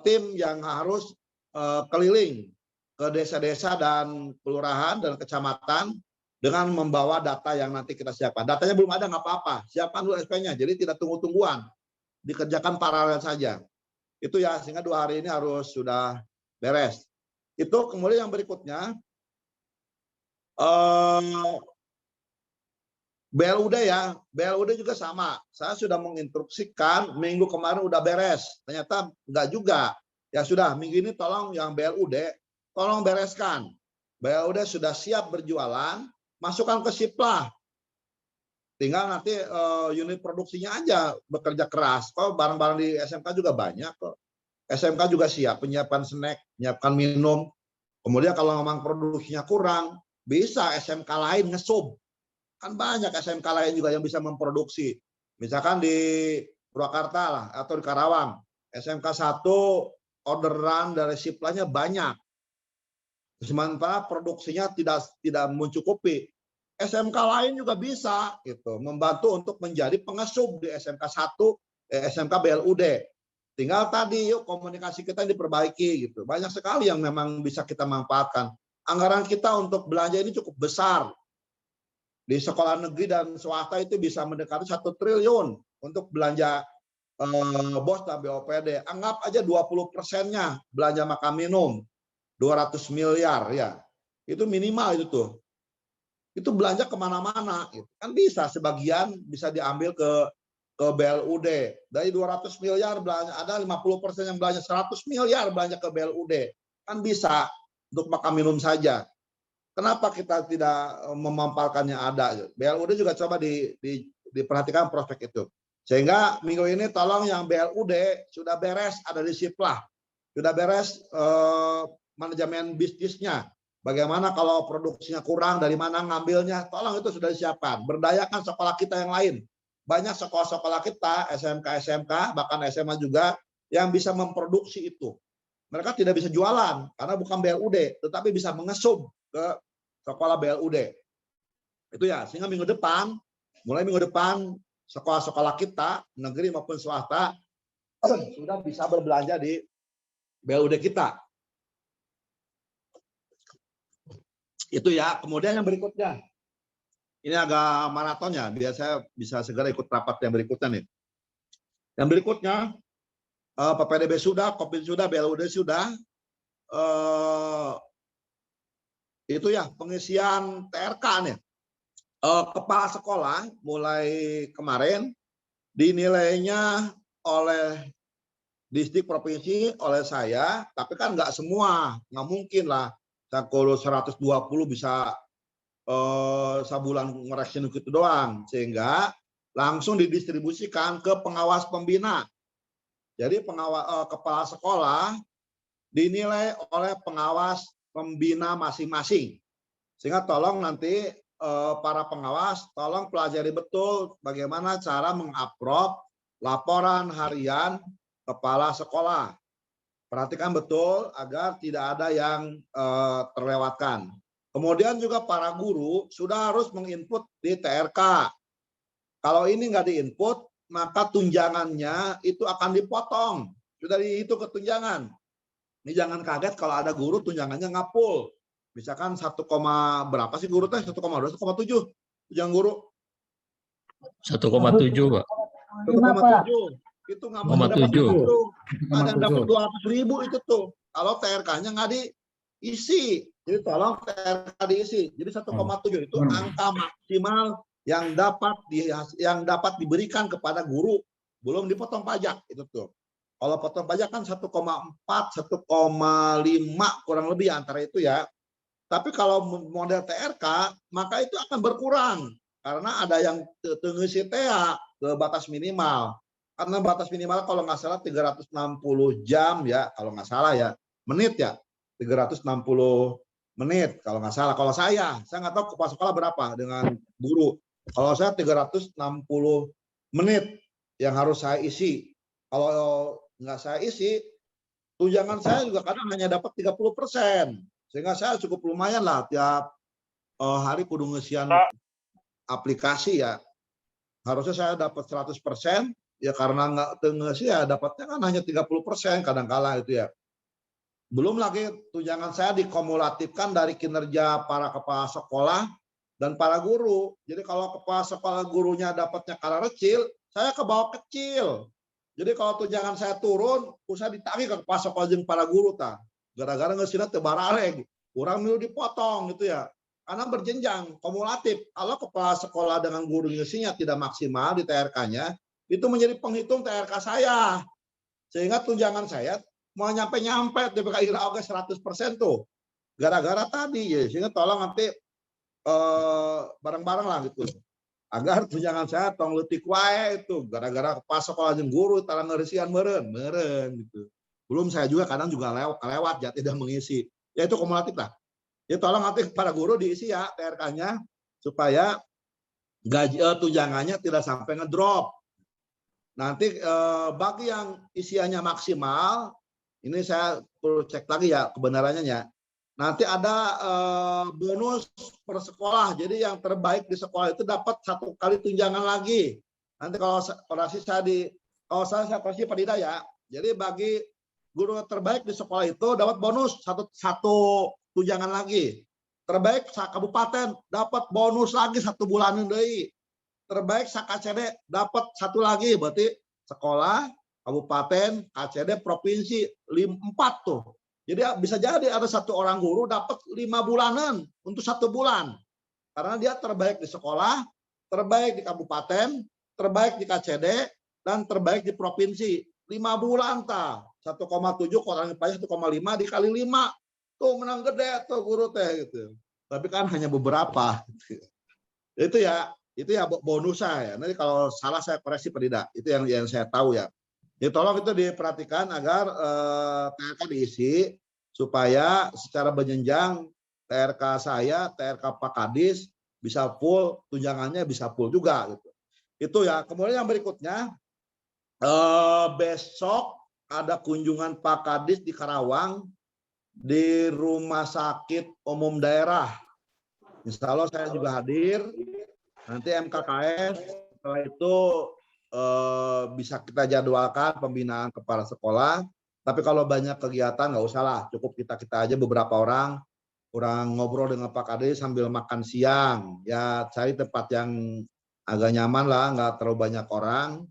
S8: tim yang harus keliling ke desa-desa dan kelurahan dan kecamatan dengan membawa data yang nanti kita siapkan. Datanya belum ada, nggak apa-apa. Siapkan dulu SP-nya, jadi tidak tunggu-tungguan. Dikerjakan paralel saja. Itu ya, sehingga 2 hari ini harus sudah beres. Itu kemudian yang berikutnya, BLUD ya, BLUD juga sama. Saya sudah menginstruksikan minggu kemarin udah beres. Ternyata enggak juga. Ya sudah, minggu ini tolong yang BLUD, tolong bereskan. BLUD sudah siap berjualan, masukkan ke Siplah. Tinggal nanti unit produksinya aja bekerja keras. Kok barang-barang di SMK juga banyak kok. SMK juga siap penyiapan snack, menyiapkan minum. Kemudian kalau memang produksinya kurang, bisa SMK lain ngesub. Kan banyak SMK lain juga yang bisa memproduksi. Misalkan di Purwakarta lah, atau di Karawang. SMK 1 orderan dari Siplahnya banyak. Sementara produksinya tidak mencukupi. SMK lain juga bisa gitu, membantu untuk menjadi pengesub di SMK 1, SMK BLUD. Tinggal tadi yuk komunikasi kita diperbaiki gitu. Banyak sekali yang memang bisa kita manfaatkan. Anggaran kita untuk belanja ini cukup besar. Di sekolah negeri dan swasta itu bisa mendekati 1 triliun untuk belanja BOS dan BOPD. Anggap aja 20%-nya belanja makan minum. 200 miliar ya. Itu minimal itu tuh. Itu belanja kemana-mana. Gitu. Kan bisa sebagian bisa diambil ke BLUD. Dari 200 miliar belanja, ada 50% yang belanja 100 miliar belanja ke BLUD. Kan bisa untuk makan minum saja. Kenapa kita tidak memamparkannya ada? BLUD juga coba diperhatikan prospek itu. Sehingga minggu ini tolong yang BLUD sudah beres, ada di Siplah. Sudah beres manajemen bisnisnya. Bagaimana kalau produksinya kurang, dari mana ngambilnya, tolong itu sudah disiapkan. Berdayakan sekolah kita yang lain. Banyak sekolah-sekolah kita, SMK, bahkan SMA juga, yang bisa memproduksi itu. Mereka tidak bisa jualan, karena bukan BLUD, tetapi bisa mengesub ke sekolah BLUD. Itu ya, sehingga mulai minggu depan, sekolah-sekolah kita, negeri maupun swasta, sudah bisa berbelanja di BLUD kita. Itu ya, kemudian yang berikutnya. Ini agak maratonnya, biar saya bisa segera ikut rapat yang berikutnya nih. Yang berikutnya, PPDB sudah, Kopin sudah, BLUD sudah. Itu ya, pengisian TRK nih. Kepala sekolah mulai kemarin dinilainya oleh distrik provinsi, oleh saya, tapi kan nggak semua, nggak mungkin lah. Kalau 120 bisa sebulan ngoreksi itu doang, sehingga langsung didistribusikan ke pengawas pembina. Jadi kepala sekolah dinilai oleh pengawas pembina masing-masing. Sehingga tolong nanti para pengawas tolong pelajari betul bagaimana cara mengupload laporan harian kepala sekolah. Perhatikan betul agar tidak ada yang terlewatkan. Kemudian juga para guru sudah harus menginput di TRK. Kalau ini nggak diinput, maka tunjangannya itu akan dipotong. Sudah dihitung ke tunjangan. Ini jangan kaget kalau ada guru tunjangannya nggak full. Misalkan 1, berapa sih guru teh? 1,2, 1,7 tunjangan guru.
S1: 1,7 Pak.
S8: 1,7. Itu nggak mau dapat itu. Ada yang dapat 200.000 itu tuh. Kalau TRK-nya nggak diisi. Jadi tolong TRK diisi. Jadi 1,7 itu angka maksimal yang dapat diberikan kepada guru belum dipotong pajak itu tuh. Kalau potong pajak kan 1,4, 1,5 kurang lebih antara itu ya. Tapi kalau model TRK maka itu akan berkurang karena ada yang tengisi TA ke batas minimal. Karena batas minimal kalau nggak salah 360 jam ya, kalau nggak salah ya, menit ya, 360 menit kalau nggak salah. Kalau saya nggak tahu kepala sekolah berapa dengan guru. Kalau saya 360 menit yang harus saya isi. Kalau nggak saya isi, tunjangan saya juga kadang hanya dapat 30%. Sehingga saya cukup lumayan lah tiap hari kudu ngisian aplikasi ya. Harusnya saya dapat 100%, ya karena nggak ngisi ya dapatnya kan hanya 30% kadang-kala itu ya. Belum lagi tunjangan saya dikumulatifkan dari kinerja para kepala sekolah dan para guru. Jadi kalau kepala sekolah gurunya dapatnya skala kecil, saya ke bawah kecil. Jadi kalau tunjangan saya turun, usah ditagih ke kepala sekolah jeung para guru ta. Gara-gara ngesina teu barareg, kurang milu dipotong gitu ya. Karena berjenjang, kumulatif. Kalau kepala sekolah dengan guru ngisinya tidak maksimal di TRK-nya, itu menjadi penghitung TRK saya. Sehingga tunjangan saya mau nyampe-nyampe di PKI Oke 100% tuh. Gara-gara tadi ya, sehingga tolong nanti bareng-bareng lah gitu. Agar tunjangan saya tong leutik wae itu gara-gara kepala sekolah jeung guru tara ngerisian meureun gitu. Belum saya juga kadang juga lewat ya tidak mengisi. Ya itu kumulatif lah. Ya tolong nanti para guru diisi ya TRK-nya supaya gaji tunjangannya tidak sampai ngedrop. Nanti bagi yang isiannya maksimal, ini saya perlu cek lagi ya kebenarannya ya. nanti ada bonus per sekolah. Jadi yang terbaik di sekolah itu dapat 1 kali tunjangan lagi. Nanti kalau saya koreksi Pak Dida ya. Jadi bagi guru terbaik di sekolah itu dapat bonus satu tunjangan lagi. Terbaik kabupaten dapat bonus lagi 1 bulan deui. Terbaik KCD dapat 1 lagi, berarti sekolah, kabupaten, KCD, provinsi 4 tuh. Jadi bisa jadi ada 1 orang guru dapat 5 bulanan untuk 1 bulan. Karena dia terbaik di sekolah, terbaik di kabupaten, terbaik di KCD, dan terbaik di provinsi. 5 bulan ta. 1,7 kurangi pajak 1,5 dikali 5. Tuh menang gede tuh guru teh gitu. Tapi kan hanya beberapa. Itu ya bonus saya. Nanti kalau salah saya koreksi Pak Dida. Itu yang saya tahu ya. Jadi tolong itu diperhatikan agar TRK diisi supaya secara berjenjang TRK saya, TRK Pak Kadis bisa full, tunjangannya bisa full juga gitu. Itu ya. Kemudian yang berikutnya besok ada kunjungan Pak Kadis di Karawang di Rumah Sakit Umum Daerah. Insya Allah saya juga hadir. Nanti MKKS setelah itu bisa kita jadwalkan pembinaan kepala sekolah. Tapi kalau banyak kegiatan nggak usah lah, cukup kita aja beberapa orang ngobrol dengan Pak Kadis sambil makan siang. Ya cari tempat yang agak nyaman lah, nggak terlalu banyak orang.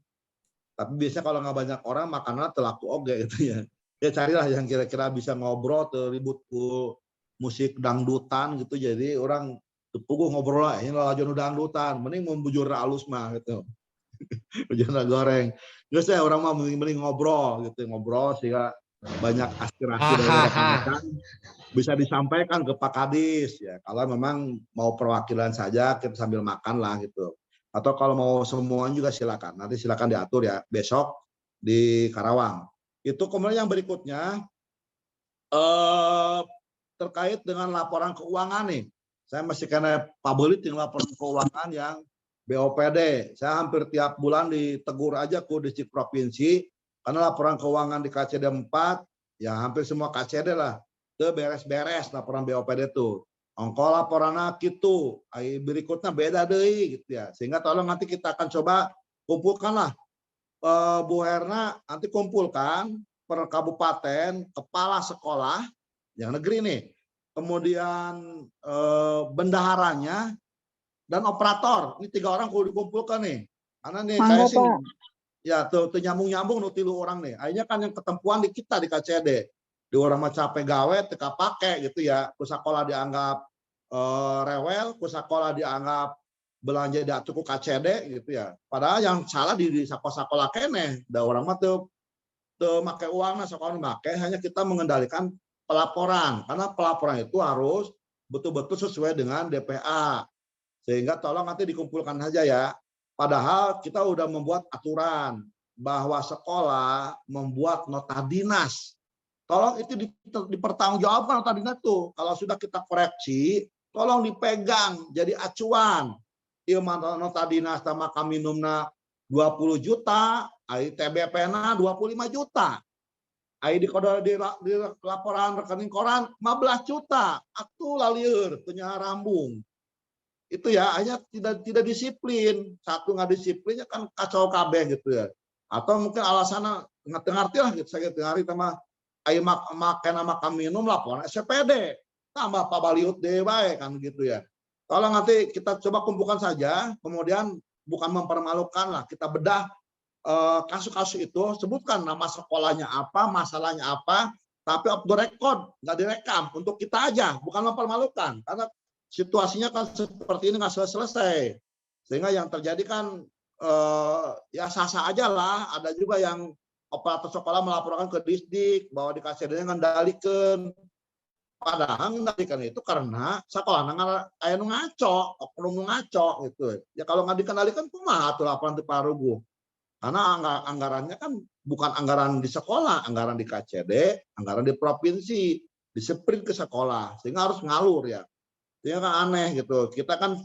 S8: Tapi biasanya kalau nggak banyak orang makanannya telaku oge gitu ya. Ya carilah yang kira-kira bisa ngobrol teribut musik dangdutan gitu. Jadi orang tepuguh ngobrol lah, ini lajon dangdutan, mending membujur alus mah gitu. Bujur goreng. Terus ya orang mah mending ngobrol gitu, ngobrol sehingga banyak aspirasi dari rekan-rekan bisa disampaikan ke Pak Kadis ya. Kalau memang mau perwakilan saja kita sambil makan lah gitu. Atau kalau mau semuanya juga silakan. Nanti silakan diatur ya besok di Karawang. Itu kemudian yang berikutnya terkait dengan laporan keuangan nih. Saya masih kena publik laporan keuangan yang BOPD. Saya hampir tiap bulan ditegur aja ke distrik provinsi karena laporan keuangan di KCD 4 ya hampir semua KCD lah itu beres-beres laporan BOPD itu. Ongko laporannya gitu, berikutnya beda deh gitu ya. Sehingga tolong nanti kita akan coba kumpulkan lah. Bu Herna nanti kumpulkan per kabupaten, kepala sekolah yang negeri nih. Kemudian bendaharanya dan operator. Ini 3 orang kudu dikumpulkan nih. Karena nih kayak sih ya tuh nyambung-nyambung nu 3 orang nih. Akhirnya kan yang ketempuan di kita di KCD. Di orang mah capek gawe teka pakai gitu ya. Ku sekolah dianggap rewel, ku sekolah dianggap belanja tidak cukup KCD gitu ya. Padahal yang salah di sekolah kene. Da orang mah tuh make uang nah sekolah make, hanya kita mengendalikan pelaporan. Karena pelaporan itu harus betul-betul sesuai dengan DPA. Sehingga tolong nanti dikumpulkan saja ya. Padahal kita udah membuat aturan bahwa sekolah membuat nota dinas. Tolong itu dipertanggungjawabkan nota dinas tuh. Kalau sudah kita koreksi, tolong dipegang jadi acuan. Ieu nota dinas sama kaminumna 20 juta, TBP-na 25 juta. Di laporan rekening koran 15 juta. Atuh lalieur teu nyaho rambung. Itu ya hanya tidak disiplin. Satu nggak disiplinnya kan kacau kabeh gitu ya. Atau mungkin alasannya ngerti lah gitu. Saya ngerti sama ayo makan sama kami minum laporan SPD tambah Pak Baliut deh baik kan gitu ya. Kalau nanti kita coba kumpulkan saja, kemudian bukan mempermalukan lah, kita bedah kasus-kasus itu, sebutkan nama sekolahnya apa, masalahnya apa, tapi off the record, nggak direkam untuk kita aja, bukan mempermalukan karena situasinya kan seperti ini nggak selesai. Sehingga yang terjadi kan ya sah-sah aja lah. Ada juga yang operator sekolah melaporkan ke distrik bahwa di KCD-nya ngendalikan. Padahal ngendalikan itu karena sekolah aya nu ngaco, oknum nu ngaco gitu. Ya kalau nggak dikendalikan kumaha atuh laporan teu paruguh. Karena anggarannya kan bukan anggaran di sekolah, anggaran di KCD, anggaran di provinsi, diseprin ke sekolah. Sehingga harus ngalur ya. Sehingga kan aneh gitu. Kita kan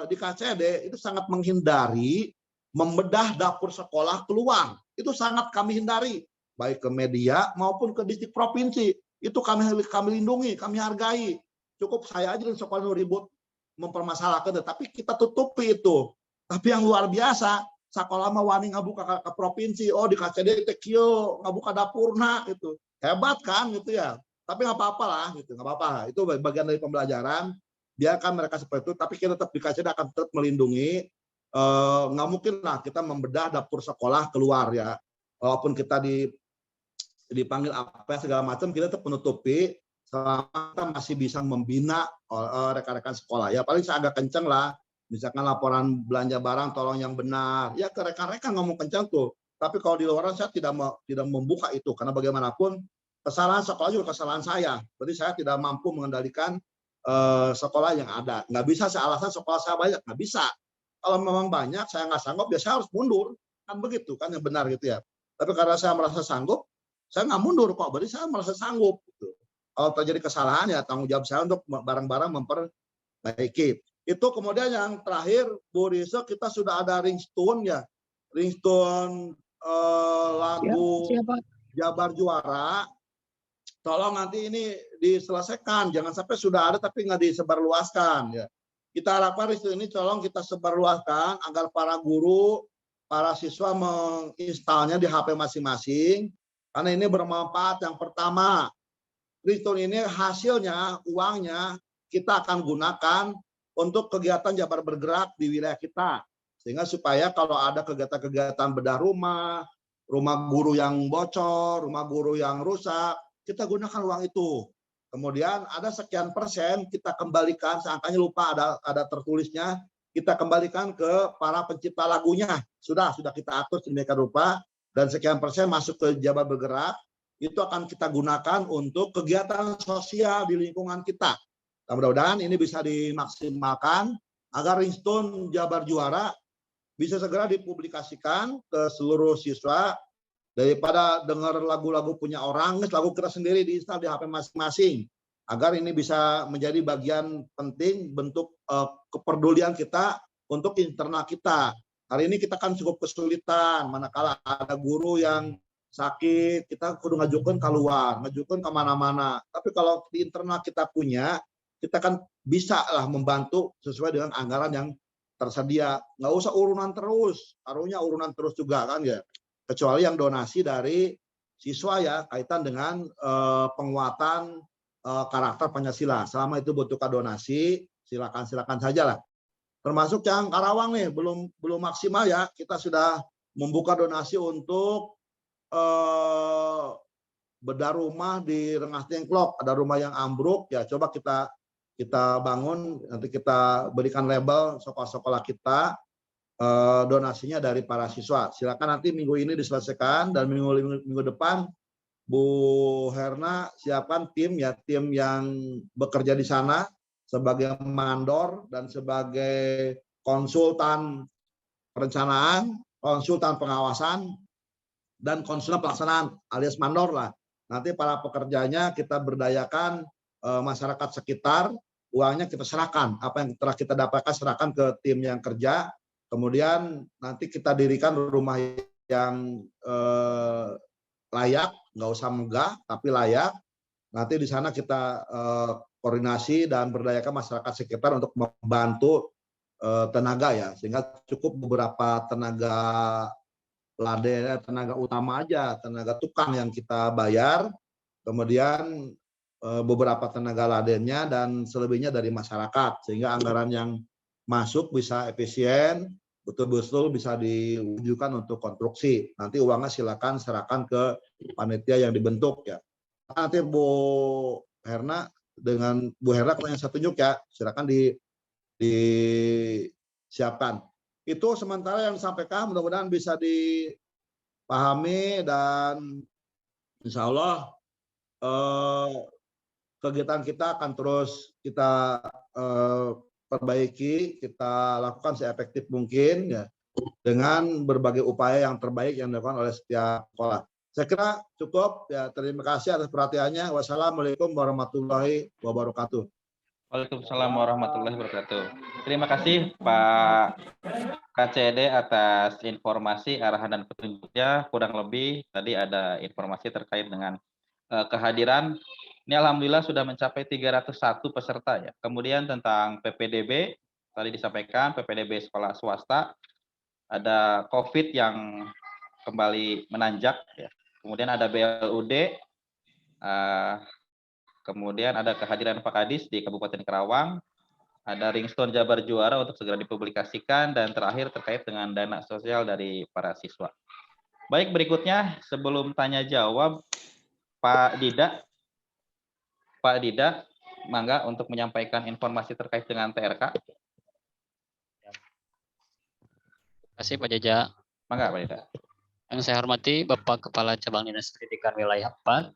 S8: di KCD itu sangat menghindari membedah dapur sekolah keluar. Itu sangat kami hindari, baik ke media maupun ke distrik provinsi. Itu kami lindungi, kami hargai. Cukup saya aja di sekolah ribut mempermasalahkan, tapi kita tutupi itu. Tapi yang luar biasa, sekolah mah wani ngabuka ke provinsi, oh di KCD tekio ngabuka dapurna itu. Hebat kan gitu ya. Tapi nggak apa-apa lah gitu, nggak apa-apa. Itu bagian dari pembelajaran. Biarkan mereka seperti itu, tapi kita tetap di KCD akan tetap melindungi. Nggak mungkin lah kita membedah dapur sekolah keluar ya. Walaupun kita dipanggil apa segala macam, kita tetap menutupi selama kita masih bisa membina rekan-rekan sekolah. Ya paling saya agak kenceng lah, misalkan laporan belanja barang tolong yang benar. Ya ke rekan-rekan ngomong kenceng tuh. Tapi kalau di luar saya tidak membuka itu, karena bagaimanapun kesalahan sekolah juga kesalahan saya. Berarti saya tidak mampu mengendalikan sekolah yang ada. Nggak bisa alasan sekolah saya banyak, nggak bisa. Kalau memang banyak saya nggak sanggup, ya saya harus mundur. Kan begitu kan yang benar gitu ya. Tapi karena saya merasa sanggup, saya nggak mundur kok. Berarti saya merasa sanggup. Gitu. Kalau terjadi kesalahan ya tanggung jawab saya untuk barang-barang memperbaiki. Itu kemudian yang terakhir, Bu Risa, kita sudah ada ringtone ya. Ringtone lagu Jabar Juara. Tolong nanti ini diselesaikan. Jangan sampai sudah ada tapi nggak disebarluaskan. Ya. Kita harapkan ringtone ini tolong kita sebarluaskan agar para guru, para siswa menginstalnya di HP masing-masing. Karena ini bermanfaat. Yang pertama, ringtone ini hasilnya, uangnya kita akan gunakan untuk kegiatan Jabar Bergerak di wilayah kita. Sehingga supaya kalau ada kegiatan-kegiatan bedah rumah guru yang bocor, rumah guru yang rusak, kita gunakan uang itu. Kemudian ada sekian persen kita kembalikan, seangkanya lupa ada tertulisnya, kita kembalikan ke para pencipta lagunya. Sudah kita atur sedemikian rupa, dan sekian persen masuk ke Jabar Bergerak, itu akan kita gunakan untuk kegiatan sosial di lingkungan kita. Nah, mudah-mudahan ini bisa dimaksimalkan agar ringtone Jabar Juara bisa segera dipublikasikan ke seluruh siswa, daripada dengar lagu-lagu punya orang, lagu kita sendiri diinstal di HP masing-masing, agar ini bisa menjadi bagian penting bentuk kepedulian kita untuk internal kita. Hari ini kita kan cukup kesulitan, manakala ada guru yang sakit, kita kudu ngajukan keluar, ngajukan kemana-mana. Tapi kalau di internal kita punya, kita kan bisa lah membantu sesuai dengan anggaran yang tersedia. Nggak usah urunan terus, taruhnya urunan terus juga kan ya. Kecuali yang donasi dari siswa ya, kaitan dengan penguatan karakter Pancasila. Selama itu butuhkan donasi, silakan saja lah. Termasuk yang Karawang nih, belum maksimal ya, kita sudah membuka donasi untuk bedah rumah di Rengas Dengklok. Ada rumah yang ambruk ya, coba kita bangun, nanti kita berikan label sekolah-sekolah kita, donasinya dari para siswa. Silakan nanti minggu ini diselesaikan, dan minggu depan Bu Herna siapkan tim yang bekerja di sana sebagai mandor dan sebagai konsultan perencanaan, konsultan pengawasan, dan konsultan pelaksanaan alias mandor lah. Nanti para pekerjanya kita berdayakan masyarakat sekitar, uangnya kita serahkan, apa yang telah kita dapatkan serahkan ke tim yang kerja. Kemudian nanti kita dirikan rumah yang layak, nggak usah megah tapi layak. Nanti di sana kita koordinasi dan berdayakan masyarakat sekitar untuk membantu tenaga ya, sehingga cukup beberapa tenaga lade, tenaga utama aja, tenaga tukang yang kita bayar, kemudian beberapa tenaga ladennya, dan selebihnya dari masyarakat, sehingga anggaran yang masuk bisa efisien, betul-betul bisa diwujudkan untuk konstruksi. Nanti uangnya silakan serahkan ke panitia yang dibentuk ya. Nanti Bu Herna dengan Bu Herna kalau yang saya tunjuk ya, silakan disiapkan. Itu sementara yang disampaikan, mudah-mudahan bisa dipahami, dan insya Allah kegiatan kita akan terus kita perbaiki, kita lakukan seefektif mungkin ya, dengan berbagai upaya yang terbaik yang dilakukan oleh setiap sekolah. Saya kira cukup ya. Terima kasih atas perhatiannya. Wassalamualaikum warahmatullahi wabarakatuh.
S5: Waalaikumsalam warahmatullahi wabarakatuh. Terima kasih Pak KCD atas informasi, arahan, dan petunjuknya. Kurang lebih tadi ada informasi terkait dengan kehadiran Ini alhamdulillah sudah mencapai 301 peserta ya. Kemudian tentang PPDB tadi disampaikan PPDB sekolah swasta ada COVID yang kembali menanjak ya. Kemudian ada BLUD, kemudian ada kehadiran Pak Kadis di Kabupaten Karawang, ada ringtone Jabar Juara untuk segera dipublikasikan, dan terakhir terkait dengan dana sosial dari para siswa. Baik, berikutnya sebelum tanya jawab, Pak Dida, mangga untuk menyampaikan informasi terkait dengan TRK.
S9: Terima kasih Pak Jaja.
S5: Mangga Pak Dida.
S9: Yang saya hormati Bapak Kepala Cabang Dinas Pendidikan Wilayah 4,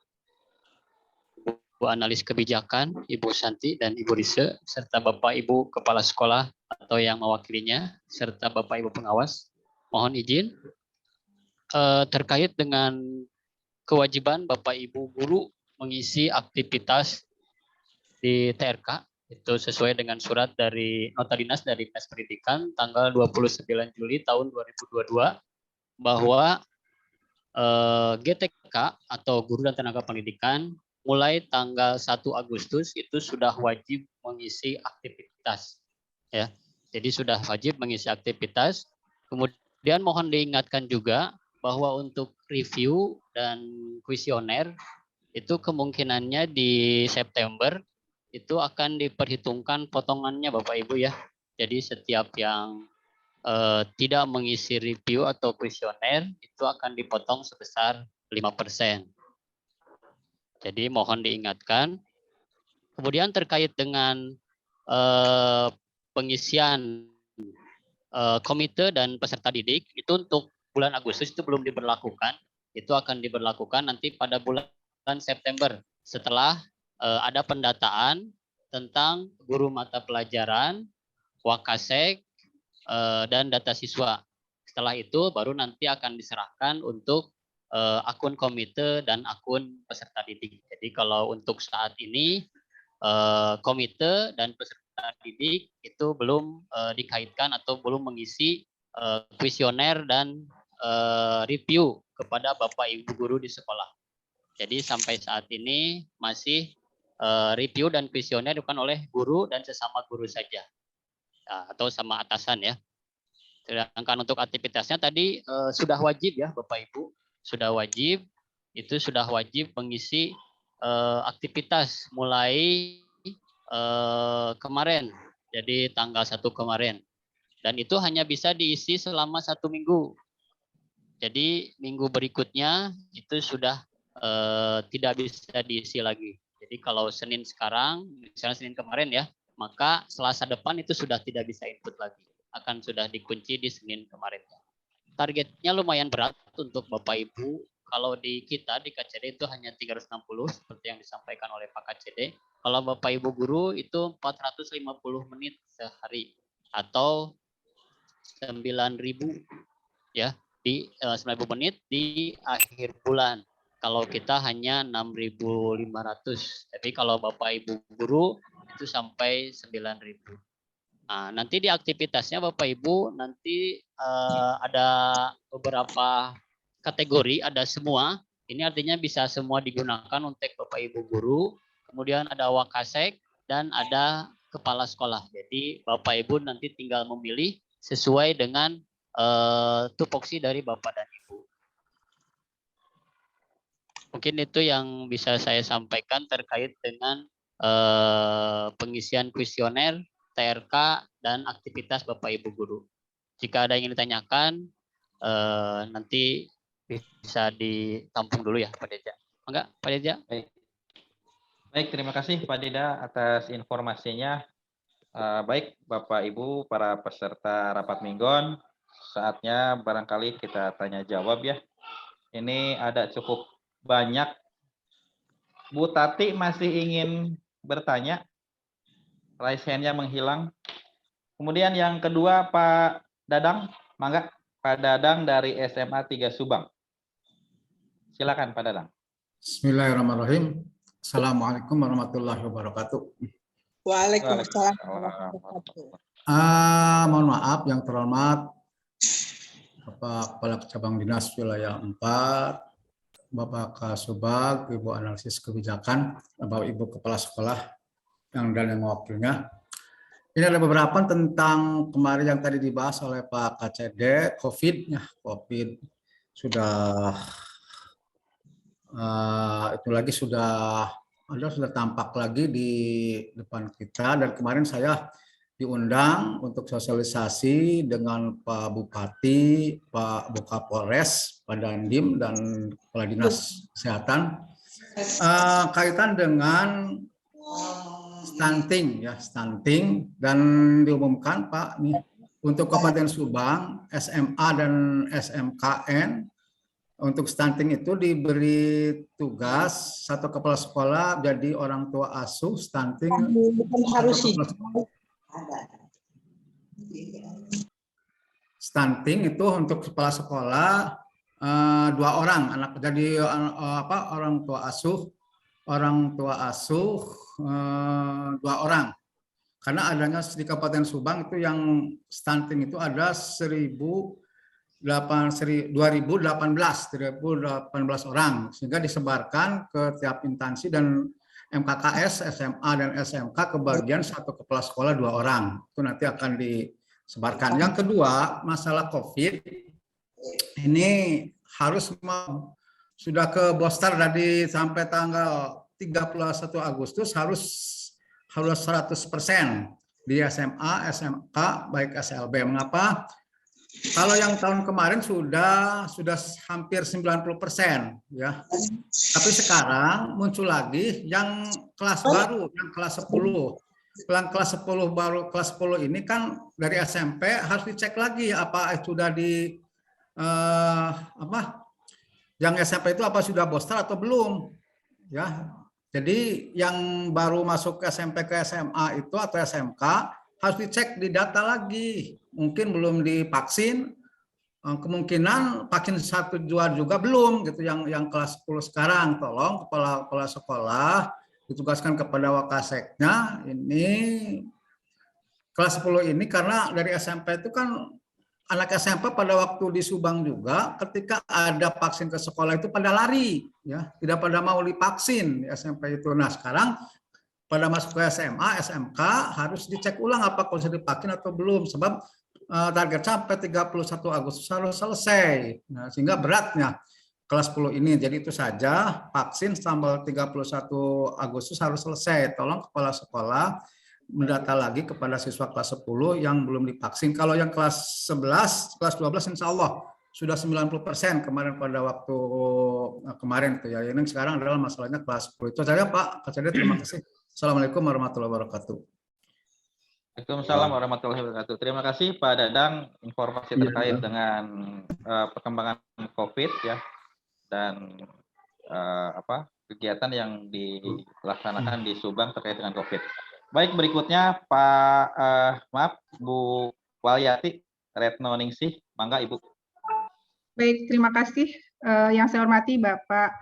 S9: Bu Analis Kebijakan, Ibu Santi dan Ibu Rise, serta Bapak Ibu Kepala Sekolah atau yang mewakilinya, serta Bapak Ibu Pengawas. Mohon izin terkait dengan kewajiban Bapak Ibu Guru mengisi aktivitas di TRK, itu sesuai dengan surat dari Nota Dinas dari Dinas Pendidikan tanggal 29 Juli tahun 2022, bahwa GTK atau Guru dan Tenaga Pendidikan mulai tanggal 1 Agustus itu sudah wajib mengisi aktivitas. Ya, jadi sudah wajib mengisi aktivitas. Kemudian mohon diingatkan juga bahwa untuk review dan kuesioner itu kemungkinannya di September itu akan diperhitungkan potongannya Bapak Ibu ya. Jadi setiap yang tidak mengisi review atau kuesioner itu akan dipotong sebesar 5%. Jadi mohon diingatkan. Kemudian terkait dengan pengisian komite dan peserta didik itu untuk bulan Agustus itu belum diberlakukan. Itu akan diberlakukan nanti pada bulan September setelah ada pendataan tentang guru mata pelajaran, Wakasek, dan data siswa. Setelah itu baru nanti akan diserahkan untuk akun komite dan akun peserta didik. Jadi kalau untuk saat ini komite dan peserta didik itu belum dikaitkan atau belum mengisi kuesioner dan review kepada Bapak Ibu guru di sekolah. Jadi sampai saat ini masih review dan kuesioner dilakukan oleh guru dan sesama guru saja, atau sama atasan ya. Sedangkan untuk aktivitasnya tadi sudah wajib ya Bapak Ibu, sudah wajib, itu sudah wajib mengisi aktivitas mulai kemarin, jadi tanggal 1 kemarin. Dan itu hanya bisa diisi selama 1 minggu. Jadi minggu berikutnya itu sudah tidak bisa diisi lagi. Jadi kalau Senin sekarang, misalnya Senin kemarin ya, maka Selasa depan itu sudah tidak bisa input lagi. Akan sudah dikunci di Senin kemarin. Targetnya lumayan berat untuk Bapak Ibu. Kalau di kita, di KCD itu hanya 360 seperti yang disampaikan oleh Pak KCD. Kalau Bapak Ibu guru itu 450 menit sehari atau 9.000 ya, di 9.000 menit di akhir bulan. Kalau kita hanya 6.500. Tapi kalau Bapak Ibu guru itu sampai 9.000. Nah, nanti di aktivitasnya Bapak Ibu nanti ada beberapa kategori, ada semua. Ini artinya bisa semua digunakan untuk Bapak Ibu guru. Kemudian ada Wakasek dan ada kepala sekolah. Jadi Bapak Ibu nanti tinggal memilih sesuai dengan tupoksi dari Bapak dan Ibu. Mungkin itu yang bisa saya sampaikan terkait dengan pengisian kuesioner, TRK, dan aktivitas Bapak Ibu guru. Jika ada yang ingin ditanyakan, nanti bisa ditampung dulu ya Pak Deja. Enggak, Pak Deja?
S5: Baik, terima kasih Pak Dida atas informasinya. Baik Bapak Ibu, para peserta rapat minggon, saatnya barangkali kita tanya jawab ya. Ini ada cukup banyak. Bu Tati masih ingin bertanya. Raise hand-nya menghilang. Kemudian yang kedua Pak Dadang, mangga Pak Dadang dari SMA 3 Subang. Silakan Pak Dadang.
S2: Bismillahirrahmanirrahim. Assalamualaikum warahmatullahi wabarakatuh.
S10: Waalaikumsalam warahmatullahi wabarakatuh.
S2: Mohon maaf yang terhormat Bapak Kepala Cabang Dinas Wilayah 4, Bapak Kasubag, Ibu Analisis Kebijakan, Bapak Ibu Kepala Sekolah dan yang mewakilnya. Ini ada beberapa tentang kemarin yang tadi dibahas oleh Pak KCD, COVID. Ya, COVID sudah itu lagi sudah tampak lagi di depan kita, dan kemarin saya diundang untuk sosialisasi dengan Pak Bupati, Pak Bukapolres, Pak Dandim, dan Kepala Dinas Kesehatan kaitan dengan stunting, ya, stunting, dan diumumkan Pak nih untuk Kabupaten Subang, SMA dan SMKN untuk stunting itu diberi tugas satu kepala sekolah jadi orang tua asuh stunting.
S10: Harus sih.
S2: Stunting itu untuk kepala sekolah 2 orang anak, jadi orang tua asuh 2 orang, karena adanya di Kabupaten Subang itu yang stunting itu ada 2018 orang, sehingga disebarkan ke tiap instansi dan MKKS, SMA dan SMK kebagian satu kepala sekolah 2 orang. Itu nanti akan disebarkan. Yang kedua, masalah COVID ini harus sudah ke booster dari sampai tanggal 31 Agustus harus 100% di SMA, SMK, baik SLB. Mengapa? Kalau yang tahun kemarin sudah hampir 90%, ya. Tapi sekarang muncul lagi yang kelas baru, yang kelas 10. Kelas 10 baru, kelas 10 ini kan dari SMP harus dicek lagi apa sudah yang SMP itu apa sudah booster atau belum, ya. Jadi yang baru masuk ke SMP ke SMA itu atau SMK harus dicek di data lagi. Mungkin belum divaksin, kemungkinan vaksin 1 2 juga belum gitu yang kelas 10 sekarang. Tolong kepala sekolah ditugaskan kepada Wakaseknya ini kelas 10 ini, karena dari SMP itu kan anak SMP pada waktu di Subang juga ketika ada vaksin ke sekolah itu pada lari, ya, tidak pada mau divaksin di SMP itu. Nah, sekarang pada masuk ke SMA, SMK harus dicek ulang apa sudah divaksin atau belum, sebab target sampai 31 Agustus harus selesai. Nah, sehingga beratnya kelas 10 ini. Jadi itu saja, vaksin tanggal 31 Agustus harus selesai. Tolong kepala sekolah mendata lagi kepada siswa kelas 10 yang belum divaksin. Kalau yang kelas 11, kelas 12 insya Allah sudah 90% kemarin pada waktu kemarin itu, ya. Ini sekarang adalah masalahnya kelas 10. Itu saja Pak Kasada, terima kasih. Assalamualaikum warahmatullahi wabarakatuh.
S5: Waalaikumsalam warahmatullahi wabarakatuh. Terima kasih Pak Dadang informasi terkait dengan perkembangan COVID, ya, dan kegiatan yang dilaksanakan di Subang terkait dengan COVID. Baik, berikutnya Bu Walyati Retno Ningsih, mangga Ibu.
S11: Baik, terima kasih. Yang saya hormati Bapak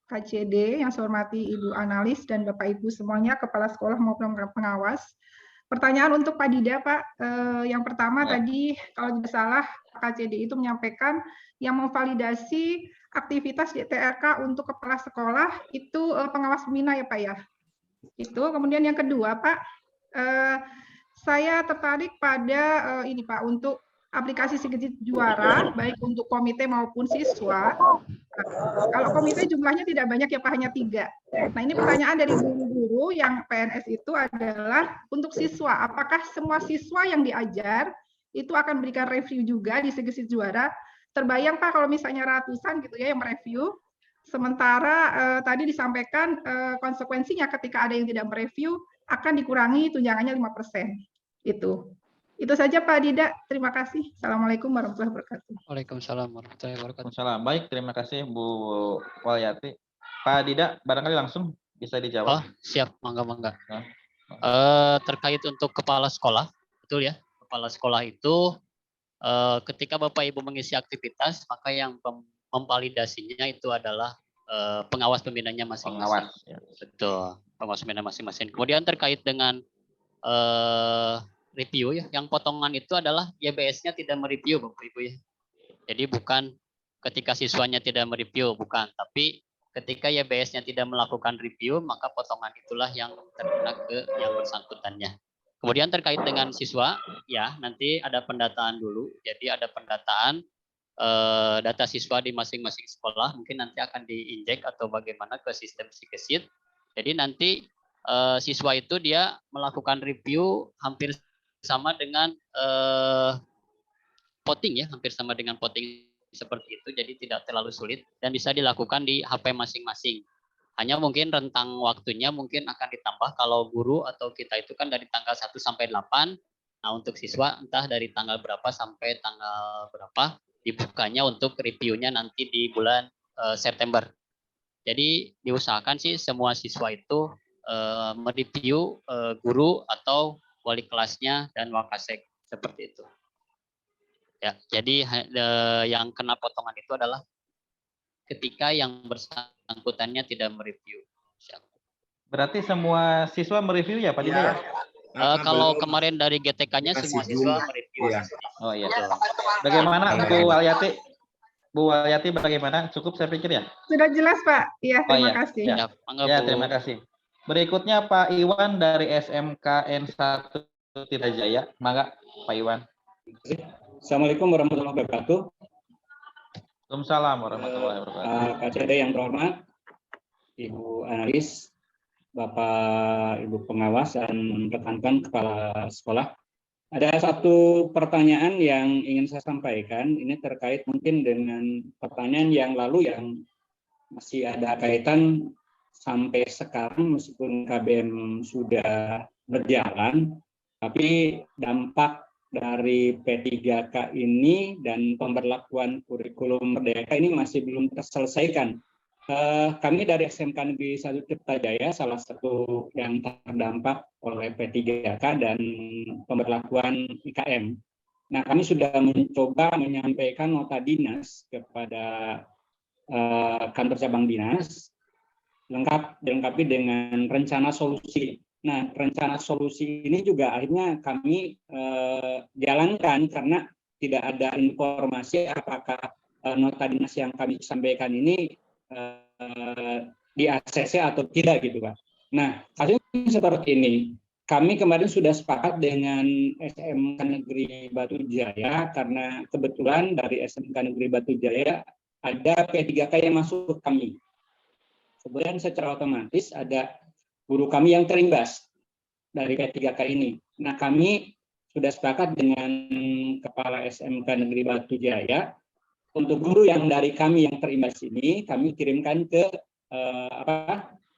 S11: KCD, yang saya hormati Ibu Analis dan Bapak Ibu semuanya, Kepala Sekolah maupun pengawas. Pertanyaan untuk Pak Dida, Pak. Yang pertama tadi, kalau tidak salah, Pak KCD itu menyampaikan yang memvalidasi aktivitas DTRK untuk kepala sekolah itu pengawas pembina, ya Pak, ya. Itu. Kemudian yang kedua, Pak, saya tertarik pada ini, Pak, untuk aplikasi Sigit Juara, baik untuk komite maupun siswa. Kalau komite jumlahnya tidak banyak, ya Pak, hanya 3. Nah, ini pertanyaan dari guru-guru yang PNS itu adalah untuk siswa. Apakah semua siswa yang diajar itu akan berikan review juga di Sigit Juara? Terbayang Pak kalau misalnya ratusan gitu ya yang mereview. Sementara tadi disampaikan konsekuensinya ketika ada yang tidak mereview akan dikurangi tunjangannya 5%. Itu saja Pak Dida. Terima kasih. Assalamualaikum warahmatullahi wabarakatuh.
S9: Waalaikumsalam warahmatullahi wabarakatuh.
S5: Baik, terima kasih Bu Walyati. Pak Dida, barangkali langsung bisa dijawab.
S9: Oh, siap, mangga. Terkait untuk kepala sekolah, betul ya. Kepala sekolah itu ketika Bapak Ibu mengisi aktivitas, maka yang memvalidasinya itu adalah pengawas pembinanya masing-masing.
S5: Pengawas, ya.
S9: Betul, pengawas pembina masing-masing. Kemudian terkait dengan review, ya, yang potongan itu adalah YBS-nya tidak mereview Bapak Ibu, ya. Jadi bukan ketika siswanya tidak mereview, bukan. Tapi ketika YBS-nya tidak melakukan review, maka potongan itulah yang terkena ke yang bersangkutannya. Kemudian terkait dengan siswa, ya nanti ada pendataan dulu. Jadi ada pendataan data siswa di masing-masing sekolah, mungkin nanti akan diinjek atau bagaimana ke sistem Sigesit. Jadi nanti siswa itu dia melakukan review hampir sama dengan voting ya, hampir sama dengan voting seperti itu. Jadi tidak terlalu sulit dan bisa dilakukan di HP masing-masing. Hanya mungkin rentang waktunya mungkin akan ditambah kalau guru atau kita itu kan dari tanggal 1 sampai 8. Nah, untuk siswa entah dari tanggal berapa sampai tanggal berapa dibukanya untuk reviewnya nanti di bulan September. Jadi diusahakan sih semua siswa itu mereview guru atau wali kelasnya dan wakasek seperti itu. Ya, jadi yang kena potongan itu adalah ketika yang bersangkutannya tidak mereview.
S5: Berarti semua siswa mereview ya Pak Dina ya?
S9: Kalau kemarin dari GTK-nya semua siswa mereview.
S5: Ya. Oh iya. Bagaimana Bu Walyati? Bu Walyati bagaimana? Cukup saya pikir ya?
S11: Sudah jelas Pak. Iya, terima kasih.
S5: Ya, terima kasih. Berikutnya Pak Iwan dari SMKN 1 Tirtajaya. Mangga Pak Iwan.
S12: Assalamualaikum warahmatullahi wabarakatuh.
S5: Waalaikumsalam warahmatullahi wabarakatuh.
S12: KCD yang terhormat, Ibu Analis, Bapak Ibu Pengawas, dan rekan-rekan kepala sekolah. Ada satu pertanyaan yang ingin saya sampaikan. Ini terkait mungkin dengan pertanyaan yang lalu yang masih ada kaitan sampai sekarang meskipun KBM sudah berjalan, tapi dampak dari P3K ini dan pemberlakuan kurikulum Merdeka ini masih belum terselesaikan. Kami dari SMK Negeri 1 Tirtajaya salah satu yang terdampak oleh P3K dan pemberlakuan IKM. Nah, kami sudah mencoba menyampaikan nota dinas kepada kantor cabang dinas, dilengkapi dengan rencana solusi. Nah, rencana solusi ini juga akhirnya kami jalankan karena tidak ada informasi apakah nota dinas yang kami sampaikan ini di ACC atau tidak gitu Pak. Nah, kasusnya seperti ini. Kami kemarin sudah sepakat dengan SMK Negeri Batu Jaya karena kebetulan dari SMK Negeri Batu Jaya ada P3K yang masuk ke kami. Kemudian secara otomatis ada guru kami yang terimbas dari P3K ini. Nah, kami sudah sepakat dengan Kepala SMK Negeri Batu Jaya untuk guru yang dari kami yang terimbas ini kami kirimkan ke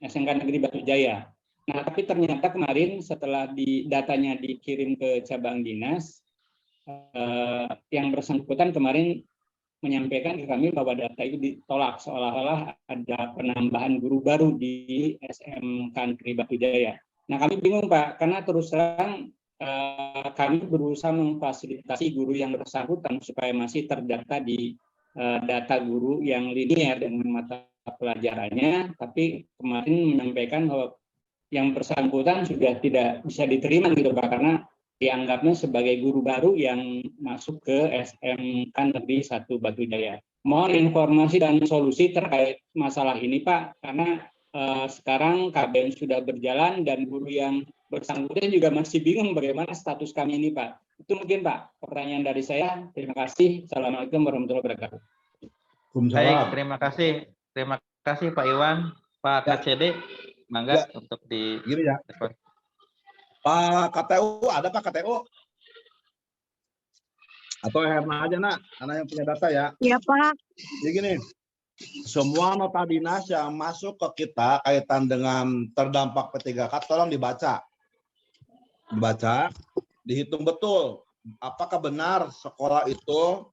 S12: SMK Negeri Batu Jaya. Nah, tapi ternyata kemarin setelah datanya dikirim ke cabang dinas, yang bersangkutan kemarin menyampaikan ke kami bahwa data itu ditolak seolah-olah ada penambahan guru baru di SMK Negeri Batu Jaya. Nah, kami bingung Pak, karena terus terang kami berusaha memfasilitasi guru yang bersangkutan supaya masih terdata di data guru yang linear dengan mata pelajarannya, tapi kemarin menyampaikan bahwa yang bersangkutan sudah tidak bisa diterima gitu Pak, karena dianggapnya sebagai guru baru yang masuk ke SMK Negeri 1 Batu Jaya. Mohon informasi dan solusi terkait masalah ini Pak, karena sekarang KBM sudah berjalan dan guru yang bersangkutan juga masih bingung bagaimana status kami ini Pak. Itu mungkin Pak pertanyaan dari saya. Terima kasih. Assalamualaikum warahmatullahi wabarakatuh.
S5: Baik, terima kasih. Terima kasih Pak Iwan, Pak KCD. Mangga untuk di
S8: gini ya. Pak KTU, ada Pak KTU? Atau Herna aja nak, anak yang punya data ya.
S13: Iya Pak.
S8: Jadi gini, semua nota dinas yang masuk ke kita kaitan dengan terdampak P3K tolong dibaca. Dibaca, dihitung betul. Apakah benar sekolah itu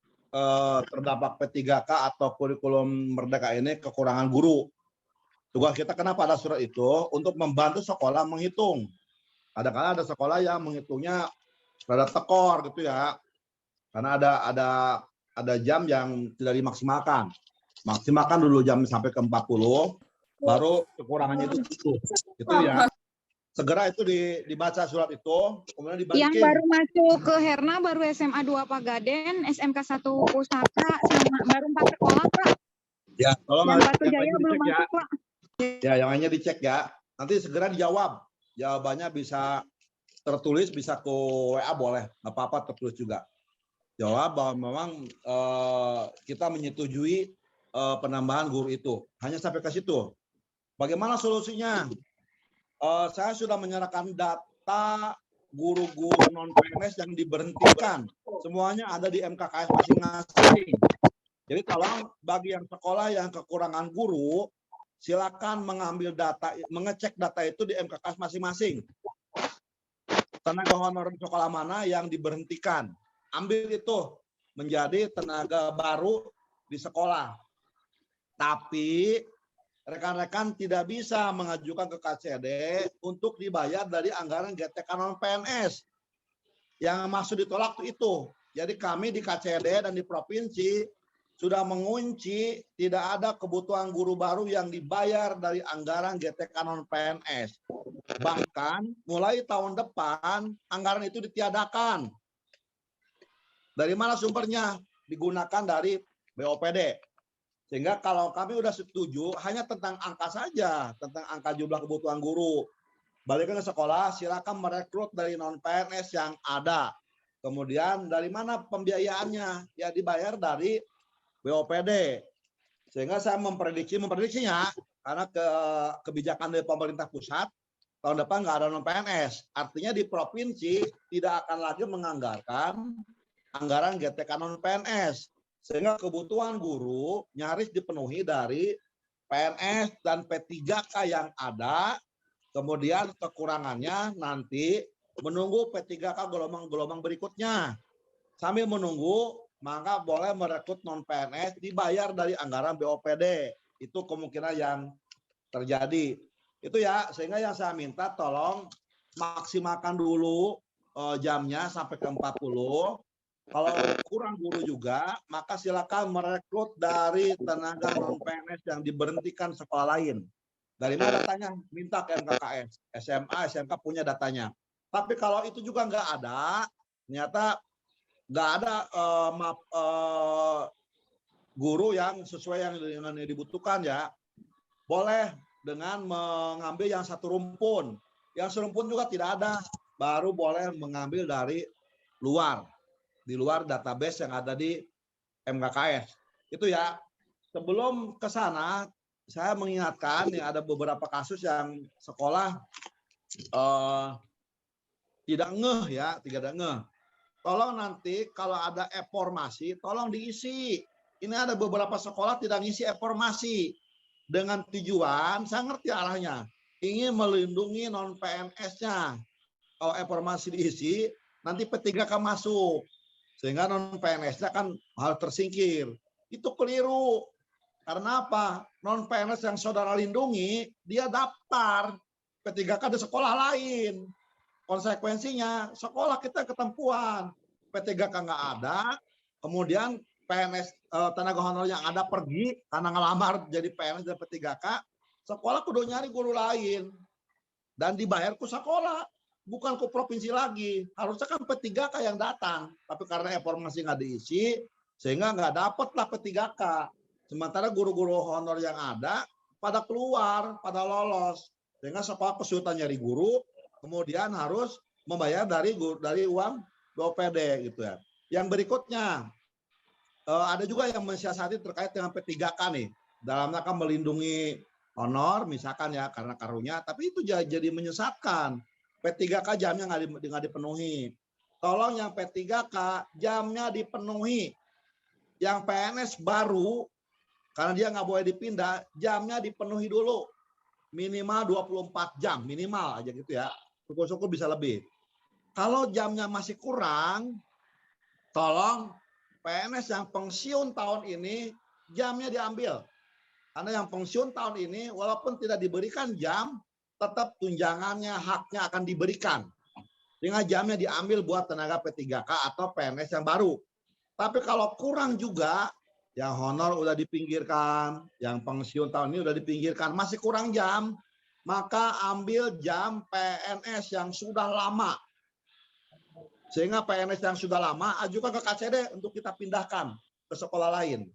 S8: terdampak P3K atau kurikulum Merdeka ini kekurangan guru. Tugas kita kenapa ada surat itu? Untuk membantu sekolah menghitung. Kadang-kadang ada sekolah yang menghitungnya rada tekor gitu ya. Karena ada jam yang tidak dimaksimalkan. Maksimalkan dulu jam sampai ke 40, baru kekurangannya itu gitu ya. segera itu dibaca surat itu, kemudian dibalikin.
S13: Yang baru masuk ke Herna baru SMA 2 Pagaden, SMK 1 Pusaka, sama baru 4 sekolah, Pak.
S8: Ya, tolong
S13: Yang Batu
S8: yang
S13: Jaya
S8: lainnya
S13: belum
S8: dicek ya.
S13: masuk, Pak.
S8: Ya, yang lainnya dicek ya. Nanti segera dijawab. Jawabannya bisa tertulis, bisa ke WA boleh, nggak apa-apa tertulis juga. Jawab bahwa memang kita menyetujui penambahan guru itu. Hanya sampai ke situ. Bagaimana solusinya? Saya sudah menyerahkan data guru-guru non-PNS yang diberhentikan. Semuanya ada di MKKS masing-masing. Jadi tolong bagi yang sekolah yang kekurangan guru, silakan mengambil data, mengecek data itu di MKKS masing-masing. Tenaga honor di sekolah mana yang diberhentikan. Ambil itu menjadi tenaga baru di sekolah. Tapi rekan-rekan tidak bisa mengajukan ke KCD untuk dibayar dari anggaran GTK non-PNS. Yang maksud ditolak itu. Jadi kami di KCD dan di provinsi sudah mengunci tidak ada kebutuhan guru baru yang dibayar dari anggaran GTK non-PNS. Bahkan mulai tahun depan anggaran itu ditiadakan. Dari mana sumbernya? Digunakan dari BOPD. Sehingga kalau kami sudah setuju hanya tentang angka saja, tentang angka jumlah kebutuhan guru. Balikkan ke sekolah, silakan merekrut dari non-PNS yang ada. Kemudian dari mana pembiayaannya? Ya dibayar dari BOPD. Sehingga saya memprediksinya karena kebijakan dari pemerintah pusat tahun depan nggak ada non-PNS. Artinya di provinsi tidak akan lagi menganggarkan anggaran GTK non-PNS. Sehingga kebutuhan guru nyaris dipenuhi dari PNS dan P3K yang ada. Kemudian kekurangannya nanti menunggu P3K gelombang berikutnya. Sambil menunggu, maka boleh merekrut non-PNS dibayar dari anggaran BOPD. Itu kemungkinan yang terjadi. Itu ya, sehingga yang saya minta tolong maksimalkan dulu jamnya sampai ke 40. Kalau kurang guru juga, maka silakan merekrut dari tenaga non-PNS yang diberhentikan sekolah lain. Dari mana datanya? Minta ke MKKS. SMA, SMK punya datanya. Tapi kalau itu juga nggak ada, ternyata nggak ada guru yang sesuai yang dibutuhkan ya, boleh dengan mengambil yang satu rumpun. Yang serumpun juga tidak ada, baru boleh mengambil dari luar. Di luar database yang ada di MKKS. Itu ya. Sebelum ke sana, saya mengingatkan ya ada beberapa kasus yang sekolah tidak ngeh ya, tidak ngeh. Tolong nanti kalau ada informasi, tolong diisi. Ini ada beberapa sekolah tidak ngisi informasi dengan tujuan, saya ngerti arahnya, ingin melindungi non-PNS-nya. Kalau informasi diisi, nanti P3K masuk. Sehingga non-PNS-nya kan harus tersingkir. Itu keliru. Karena apa? Non-PNS yang saudara lindungi, dia daftar P3K di sekolah lain. Konsekuensinya, sekolah kita ketempuan. P3K nggak ada, kemudian PNS tenaga honor yang ada pergi karena ngelamar jadi PNS dan P3K, sekolah kudu nyari guru lain. Dan dibayar ke sekolah. Bukan ke provinsi lagi, harusnya kan P3K yang datang, tapi karena informasi nggak diisi, sehingga nggak dapet lah P3K. Sementara guru-guru honor yang ada pada keluar, pada lolos, sehingga sekolah kesulitan nyari guru, kemudian harus membayar dari uang BOPD gitu ya. Yang berikutnya ada juga yang mensiasati terkait dengan P3K nih, dalam rangka melindungi honor, misalkan ya karena karunia, tapi itu jadi menyesatkan. P3K jamnya nggak dipenuhi. Tolong yang P3K jamnya dipenuhi. Yang PNS baru, karena dia nggak boleh dipindah, jamnya dipenuhi dulu. Minimal 24 jam, minimal aja gitu ya. Syukur-syukur bisa lebih. Kalau jamnya masih kurang, tolong PNS yang pensiun tahun ini, jamnya diambil. Karena yang pensiun tahun ini, walaupun tidak diberikan jam, tetap tunjangannya, haknya akan diberikan. Sehingga jamnya diambil buat tenaga P3K atau PNS yang baru. Tapi kalau kurang juga, yang honor udah dipinggirkan, yang pensiun tahun ini udah dipinggirkan, masih kurang jam, maka ambil jam PNS yang sudah lama. Sehingga PNS yang sudah lama ajukan ke KCD untuk kita pindahkan ke sekolah lain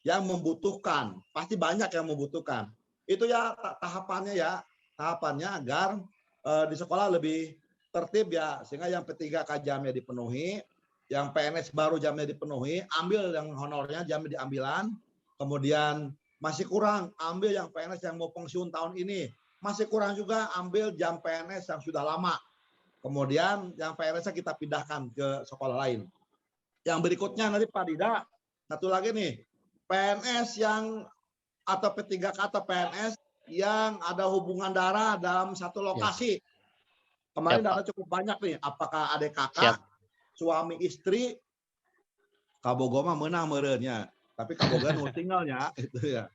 S8: yang membutuhkan. Pasti banyak yang membutuhkan. Itu ya tahapannya ya. Tahapannya agar di sekolah lebih tertib ya. Sehingga yang P3K jamnya dipenuhi, yang PNS baru jamnya dipenuhi, ambil yang honornya jamnya diambilan. Kemudian masih kurang, ambil yang PNS yang mau pensiun tahun ini. Masih kurang juga, ambil jam PNS yang sudah lama. Kemudian yang PNS kita pindahkan ke sekolah lain. Yang berikutnya nanti Pak Dida, satu lagi nih, PNS yang atau P3K atau PNS yang ada hubungan darah dalam satu lokasi. Kemarin data cukup banyak nih, apakah adik kakak, suami istri, kabogoma menang merenya, tapi kaboga nu tinggalnya itu ya.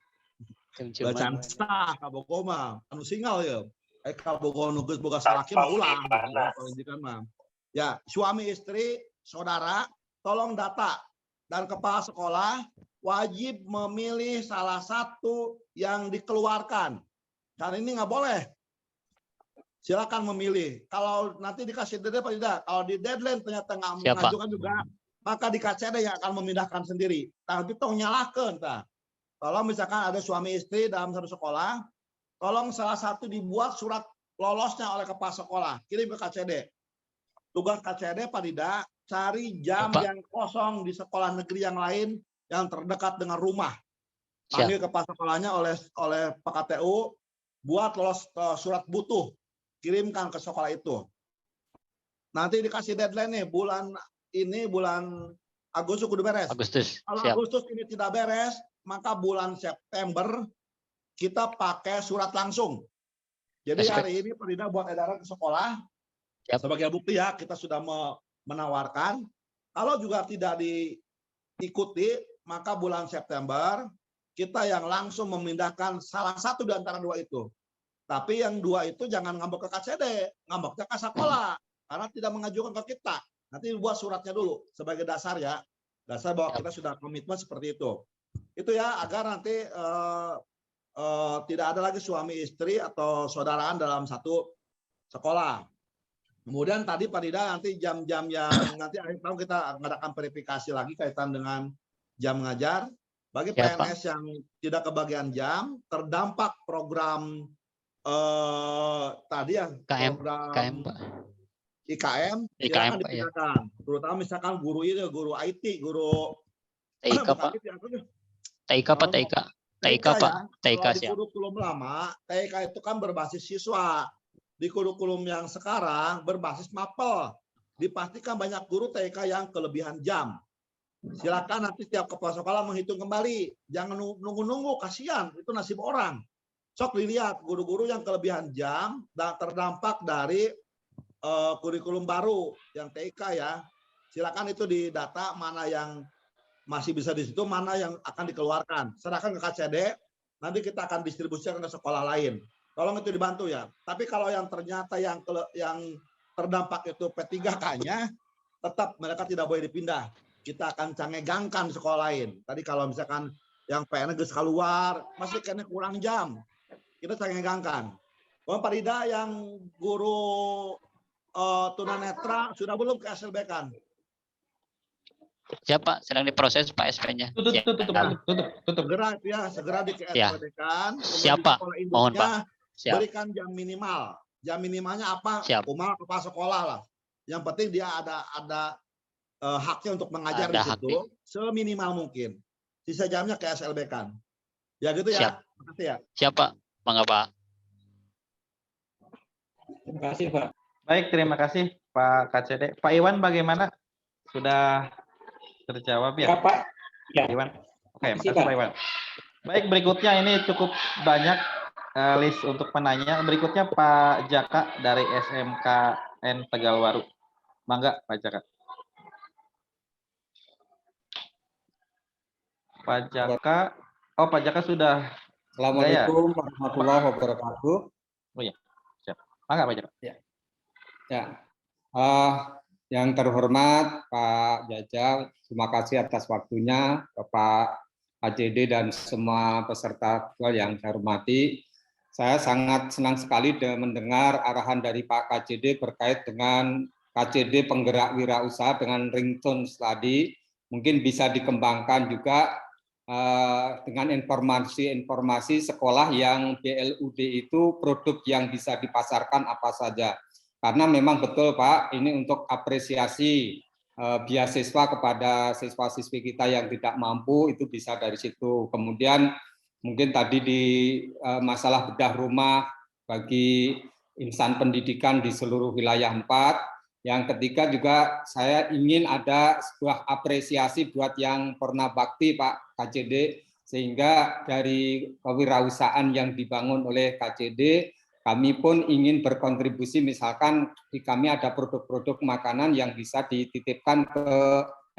S8: Bacaan sah kabogoma, anu singal ya. Kabogo nugas boga salaki mah ulang. Ya, suami istri, saudara, tolong data dan kepala sekolah wajib memilih salah satu yang dikeluarkan. Dan ini nggak boleh. Silakan memilih. Kalau nanti dikasih deadline apa tidak? Kalau di deadline ternyata nggak mengajukan juga, maka di KCD yang akan memindahkan sendiri. Tapi tong nyalahkan. Kalau misalkan ada suami istri dalam satu sekolah, tolong salah satu dibuat surat lolosnya oleh kepala sekolah, kirim ke KCD. Tugas KCD Pak Dida, cari jam yang kosong di sekolah negeri yang lain yang terdekat dengan rumah. Panggil kepala sekolahnya oleh Pak KTU, buat lolos surat butuh, kirimkan ke sekolah itu. Nanti dikasih deadline nih, bulan Agustus kudu beres. Kalau Agustus ini tidak beres, maka bulan September kita pakai surat langsung. Jadi hari ini Pak Dida buat edaran ke sekolah. Sebagai bukti ya, kita sudah menawarkan. Kalau juga tidak diikuti, maka bulan September kita yang langsung memindahkan salah satu di antara dua itu. Tapi yang dua itu jangan ngambek ke KCD, ngambeknya ke sekolah. Karena tidak mengajukan ke kita. Nanti buat suratnya dulu sebagai dasar ya. Dasar bahwa kita sudah komitmen seperti itu. Itu ya, agar nanti tidak ada lagi suami istri atau saudaraan dalam satu sekolah. Kemudian tadi Pak Dida nanti jam-jam yang nanti akhir tahun kita mengadakan verifikasi lagi kaitan dengan jam mengajar. Bagi PNS yang tidak kebagian jam, terdampak program tadi yang program IKM, silakan dipindahkan. Terutama misalkan guru ini, guru IT, guru
S9: TIK Pak. TIK Pak, TIK. TIK Pak, TIK
S8: siap. Di kurikulum lama, TIK itu kan berbasis siswa. Di kurikulum yang sekarang berbasis mapel. Dipastikan banyak guru TIK yang kelebihan jam. Silakan nanti setiap kepala sekolah menghitung kembali. Jangan nunggu-nunggu, kasihan. Itu nasib orang. Sok dilihat guru-guru yang kelebihan jam dan terdampak dari kurikulum baru yang TIK ya. Silakan itu didata mana yang masih bisa di situ, mana yang akan dikeluarkan. Serahkan ke KCD, nanti kita akan distribusikan ke sekolah lain. Tolong itu dibantu ya. Tapi kalau yang ternyata yang terdampak itu P3K-nya, tetap mereka tidak boleh dipindah. Kita akan cangegangkan sekolah lain. Tadi kalau misalkan yang PNS keluar, masih kena kurang jam. Kita cangegangkan. Pak Dida yang guru tunanetra sudah belum ke SLB kan?
S9: Siapa sedang diproses Pak SP-nya.
S8: Tutup. Segera di KSPD-kan.
S9: Siapa? Mohon Pak.
S8: Berikan jam minimal. Jam minimalnya apa? Umal kepala sekolah lah. Yang penting dia ada haknya untuk mengajar di situ seminimal mungkin. Sisa jamnya ke SLB-kan. Ya gitu ya. Terima kasih ya.
S9: Siapa? Mangga Pak.
S12: Terima kasih Pak.
S5: Baik, terima kasih Pak KCD. Pak Iwan bagaimana? Sudah terjawab ya?
S12: Pak. Ya.
S5: Iwan. Oke, makasih Pak Iwan. Baik, berikutnya ini cukup banyak list untuk penanya. Berikutnya Pak Jaka dari SMKN Tegalwaru. Mangga Pak Jaka. Pak Jaka. Oh, Pak Jaka sudah.
S14: Assalamualaikum warahmatullahi wabarakatuh.
S5: Oh ya, siap. Mangga Pak Jaka.
S14: Ya. Yang terhormat Pak Jajang, terima kasih atas waktunya, Bapak AJD dan semua peserta yang saya hormati. saya sangat senang sekali mendengar arahan dari Pak KCD terkait dengan KCD penggerak wirausaha dengan ringtone tadi. Mungkin bisa dikembangkan juga dengan informasi-informasi sekolah yang BLUD itu produk yang bisa dipasarkan apa saja. Karena memang betul Pak, ini untuk apresiasi beasiswa kepada siswa-siswi kita yang tidak mampu, itu bisa dari situ. Kemudian mungkin tadi di masalah bedah rumah bagi insan pendidikan di seluruh wilayah 4. Yang ketiga juga saya ingin ada sebuah apresiasi buat yang pernah bakti Pak KCD, sehingga dari kewirausahaan yang dibangun oleh KCD, kami pun ingin berkontribusi, misalkan di kami ada produk-produk makanan yang bisa dititipkan ke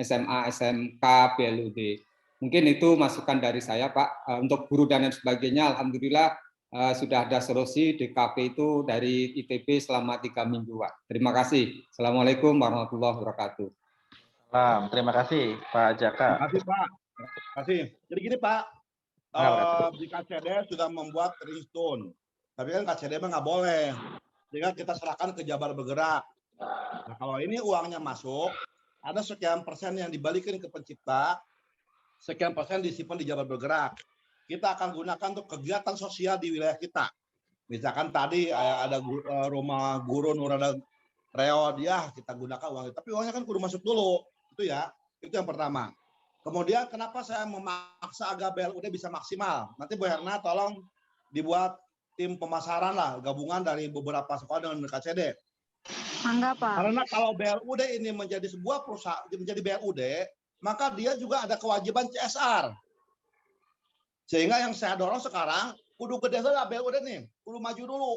S14: SMA, SMK, BLUD. Mungkin itu masukan dari saya Pak. Untuk guru dan lain sebagainya, alhamdulillah sudah ada solusi DKP itu dari ITB selama 3 minggu Pak. Terima kasih. Assalamualaikum warahmatullahi wabarakatuh.
S5: Terima kasih Pak Jaka.
S8: Terima kasih Pak. Terima kasih. Jadi gini Pak, di KCD sudah membuat ringtone, tapi kan KCD nggak boleh, sehingga kita serahkan ke Jabar Bergerak. Nah, kalau ini uangnya masuk, ada sekian persen yang dibalikin ke pencipta, sekian persen disimpan di Jabar Bergerak. Kita akan gunakan untuk kegiatan sosial di wilayah kita. Misalkan tadi ada rumah guru Nurada Reo, dia kita gunakan uang itu. Tapi uangnya kan kudu masuk dulu, itu ya. Itu yang pertama. Kemudian kenapa saya memaksa agar BLUD bisa maksimal? Nanti Bu Herna tolong dibuat tim pemasaran lah, gabungan dari beberapa sekolah dengan KCD.
S13: Mangga Pak.
S8: Karena kalau BLUD ini menjadi sebuah perusahaan, menjadi BLUD, maka dia juga ada kewajiban CSR. Sehingga yang saya dorong sekarang, kudu gede lah BLUD nih, kudu maju dulu.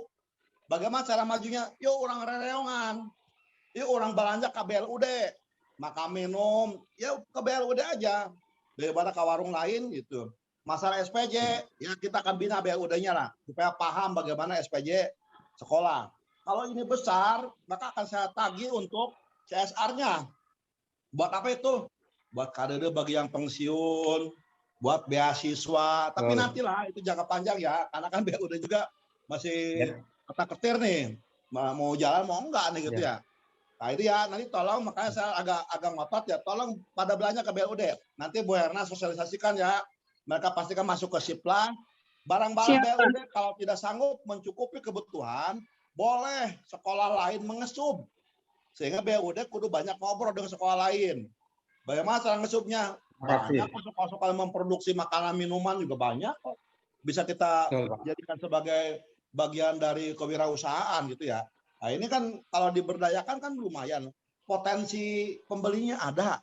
S8: Bagaimana cara majunya? Yuk orang rereongan, yuk orang belanja ke BLUD, makan minum, ya ke BLUD aja. Daripada ke warung lain gitu. Masalah SPJ, ya kita akan bina BLUD-nya lah, supaya paham bagaimana SPJ sekolah. Kalau ini besar, maka akan saya tagih untuk CSR-nya. Buat apa itu? Buat kader bagi yang pensiun, buat beasiswa, tapi nantilah itu jangka panjang ya, karena kan BLUD juga masih ketar-ketir nih, mau jalan mau enggak nih gitu ya. Nah itu ya, nanti tolong, makanya saya agak ngotot ya, tolong pada belanja ke BLUD. Nanti Bu Herna sosialisasikan ya, mereka pastikan masuk ke Sipla, barang-barang BLUD kalau tidak sanggup mencukupi kebutuhan, boleh sekolah lain mengesub. Sehingga BLUD kudu banyak ngobrol dengan sekolah lain. Bagaimana cara ngesubnya? Banyak sekolah-sekolah memproduksi makanan minuman juga banyak kok. Bisa kita jadikan sebagai bagian dari kewirausahaan gitu ya. Nah ini kan kalau diberdayakan kan lumayan. Potensi pembelinya ada.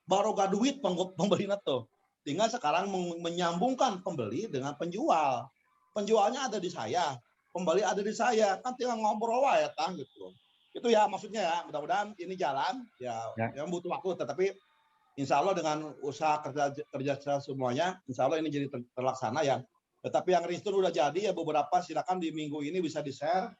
S8: Baru gak duit pembelinya tuh. Tinggal sekarang menyambungkan pembeli dengan penjual. Penjualnya ada di saya. Pembeli ada di saya. Kan tinggal ngobrol ya tang gitu. Itu ya maksudnya ya. Mudah-mudahan ini jalan. Ya yang butuh waktu. Tetapi insya Allah dengan usaha kerja semuanya, insya Allah ini jadi terlaksana ya. Tetapi yang ringtone udah jadi ya beberapa, silakan di minggu ini bisa di-share.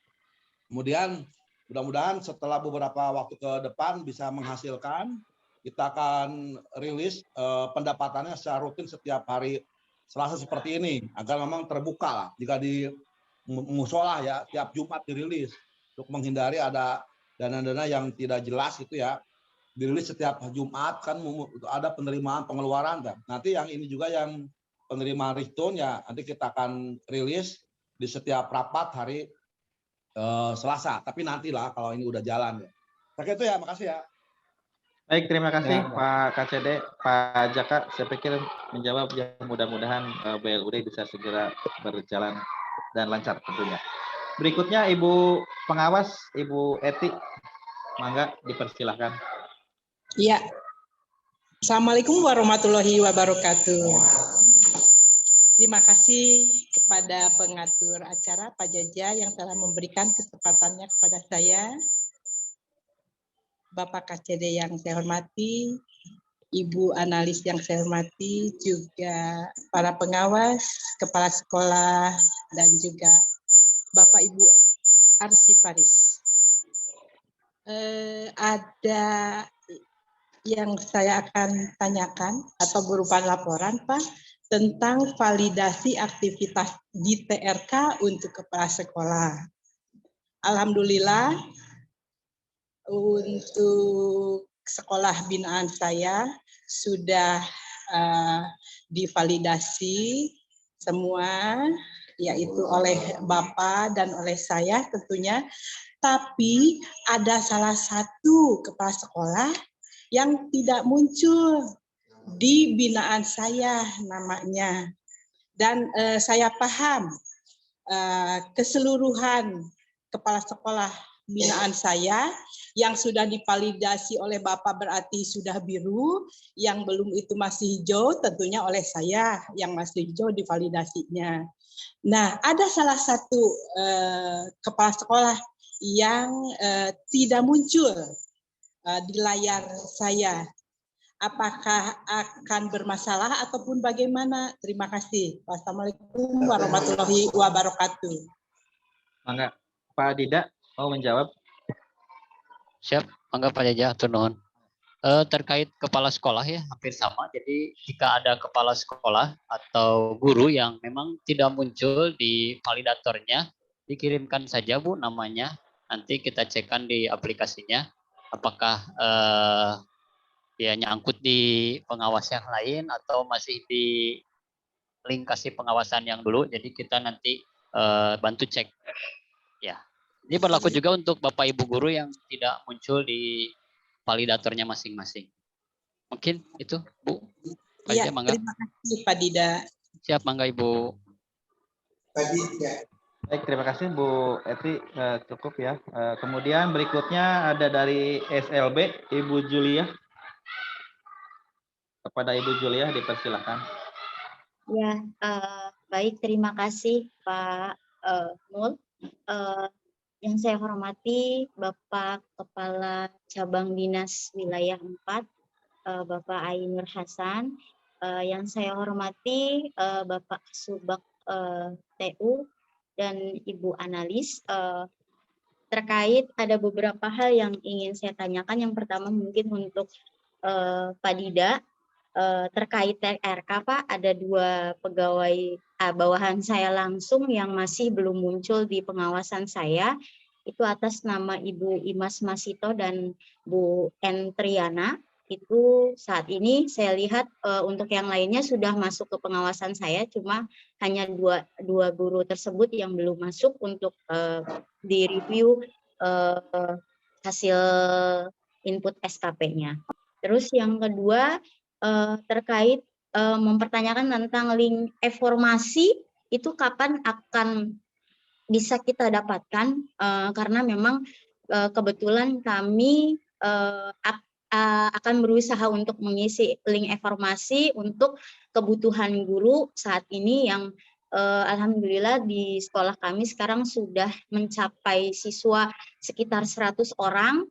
S8: Kemudian mudah-mudahan setelah beberapa waktu ke depan bisa menghasilkan, kita akan rilis pendapatannya secara rutin setiap hari Selasa seperti ini, agar memang terbuka lah. Jika di musola ya, tiap Jumat dirilis, untuk menghindari ada dana-dana yang tidak jelas itu ya. Dirilis setiap Jumat kan ada penerimaan pengeluaran kan. Nanti yang ini juga yang penerimaan ringtone ya nanti kita akan rilis di setiap rapat hari Selasa. Tapi nantilah kalau ini udah jalan ya. Oke itu ya, makasih ya.
S5: Baik, terima kasih Pak KCD, Pak Jaka. Saya pikir menjawab ya, mudah-mudahan BLUD bisa segera berjalan dan lancar tentunya. Berikutnya Ibu Pengawas, Ibu Eti, mangga dipersilahkan.
S10: Iya. Assalamualaikum warahmatullahi wabarakatuh. Terima kasih kepada pengatur acara Pak Jaja yang telah memberikan kesempatannya kepada saya. Bapak KCD yang saya hormati, Ibu analis yang saya hormati, juga para pengawas, kepala sekolah, dan juga Bapak Ibu arsiparis. Ada yang saya akan tanyakan atau berupa laporan, Pak. tentang validasi aktivitas di TRK untuk kepala sekolah. Alhamdulillah untuk sekolah binaan saya sudah divalidasi semua, yaitu oleh Bapak dan oleh saya tentunya. Tapi ada salah satu kepala sekolah yang tidak muncul di binaan saya namanya. Dan saya paham keseluruhan kepala sekolah binaan saya yang sudah divalidasi oleh Bapak berarti sudah biru, yang belum itu masih hijau tentunya oleh saya yang masih hijau divalidasinya. Nah, ada salah satu kepala sekolah yang tidak muncul di layar saya. Apakah akan bermasalah ataupun bagaimana? Terima kasih. Wassalamualaikum warahmatullahi wabarakatuh.
S5: Mangga, Pak Dida mau menjawab?
S9: Siap, mangga Pak Jaja, atur nuhun. Terkait kepala sekolah ya hampir sama. Jadi jika ada kepala sekolah atau guru yang memang tidak muncul di validatornya, dikirimkan saja Bu namanya. Nanti kita cekkan di aplikasinya apakah dia nyangkut di pengawas yang lain atau masih di link kasih pengawasan yang dulu. Jadi kita nanti bantu cek. Ya. Ini berlaku juga untuk Bapak Ibu guru yang tidak muncul di validatornya masing-masing. Mungkin itu, Bu. Pak
S10: Ya,
S9: Dida, mangga.
S10: terima kasih Pak Dida.
S9: Siap, mangga Ibu.
S5: Baik, terima kasih Bu Eti, cukup ya. Kemudian berikutnya ada dari SLB, Ibu Julia. Kepada Ibu Julia dipersilakan.
S15: Ya, baik, terima kasih Pak Mul. Yang saya hormati Bapak Kepala Cabang Dinas Wilayah 4, Bapak Ainur Hasan. Yang saya hormati Bapak Subak TU dan Ibu Analis. Terkait ada beberapa hal yang ingin saya tanyakan. Yang pertama mungkin untuk Pak Dida. Terkait TRK Pak, ada 2 pegawai bawahan saya langsung yang masih belum muncul di pengawasan saya, itu atas nama Ibu Imas Masito dan Bu Entriana. Itu saat ini saya lihat untuk yang lainnya sudah masuk ke pengawasan saya, cuma hanya dua guru tersebut yang belum masuk untuk direview hasil input SKP-nya. Terus yang kedua terkait mempertanyakan tentang link informasi itu kapan akan bisa kita dapatkan, karena memang kebetulan kami akan berusaha untuk mengisi link informasi untuk kebutuhan guru saat ini yang alhamdulillah di sekolah kami sekarang sudah mencapai siswa sekitar 100 orang.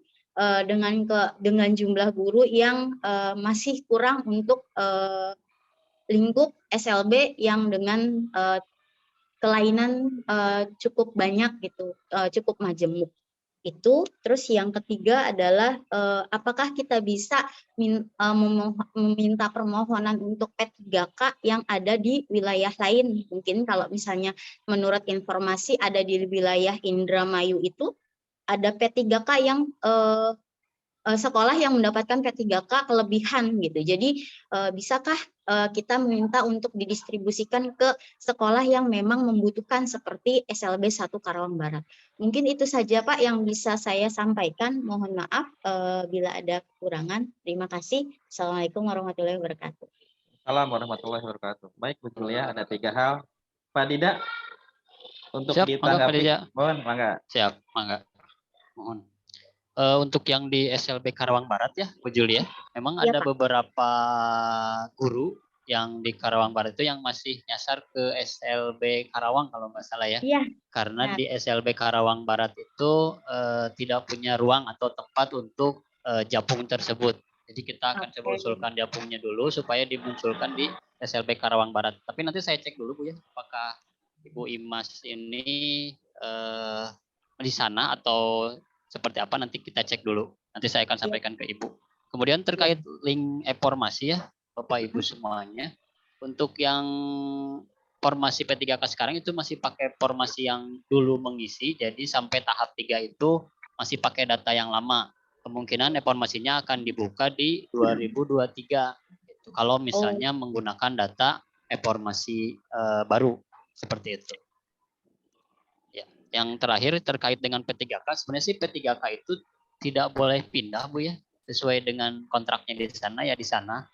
S15: Dengan jumlah guru yang masih kurang untuk lingkup SLB yang dengan kelainan cukup banyak gitu, cukup majemuk. Itu terus yang ketiga adalah apakah kita bisa meminta permohonan untuk P3K yang ada di wilayah lain. Mungkin kalau misalnya menurut informasi ada di wilayah Indramayu itu ada P3K yang sekolah yang mendapatkan P3K kelebihan gitu. Jadi bisakah kita meminta untuk didistribusikan ke sekolah yang memang membutuhkan seperti SLB 1 Karawang Barat. Mungkin itu saja Pak yang bisa saya sampaikan. Mohon maaf bila ada kekurangan. Terima kasih. Assalamualaikum warahmatullahi wabarakatuh.
S5: Assalamualaikum warahmatullahi wabarakatuh. Baik Bu Julia, ada 3 hal. Pak Dida, untuk
S9: Siap, mangga Pak
S5: ditanggapi.
S9: Dida.
S5: Mohon, mangga.
S9: Siap, mangga. Mohon. Untuk yang di SLB Karawang Barat ya, Bu Julia, memang
S15: Ya,
S9: ada
S15: Pak.
S9: beberapa guru yang di Karawang Barat itu yang masih nyasar ke SLB Karawang kalau nggak salah ya.
S15: Iya.
S9: Karena
S15: Nah.
S9: di SLB Karawang Barat itu tidak punya ruang atau tempat untuk japung tersebut. Jadi kita akan coba usulkan japungnya dulu supaya dimunculkan di SLB Karawang Barat. Tapi nanti saya cek dulu Bu ya, apakah Ibu Imas ini di sana atau seperti apa, nanti kita cek dulu. Nanti saya akan sampaikan ke Ibu. Kemudian terkait link informasi ya, Bapak Ibu semuanya. Untuk yang formasi P3K sekarang itu masih pakai formasi yang dulu mengisi, jadi sampai tahap 3 itu masih pakai data yang lama. Kemungkinan informasinya akan dibuka di 2023. Gitu. Kalau misalnya menggunakan data informasi baru seperti itu. Ya. Yang terakhir terkait dengan P3K, sebenarnya sih P3K itu tidak boleh pindah Bu ya, sesuai dengan kontraknya di sana ya di sana.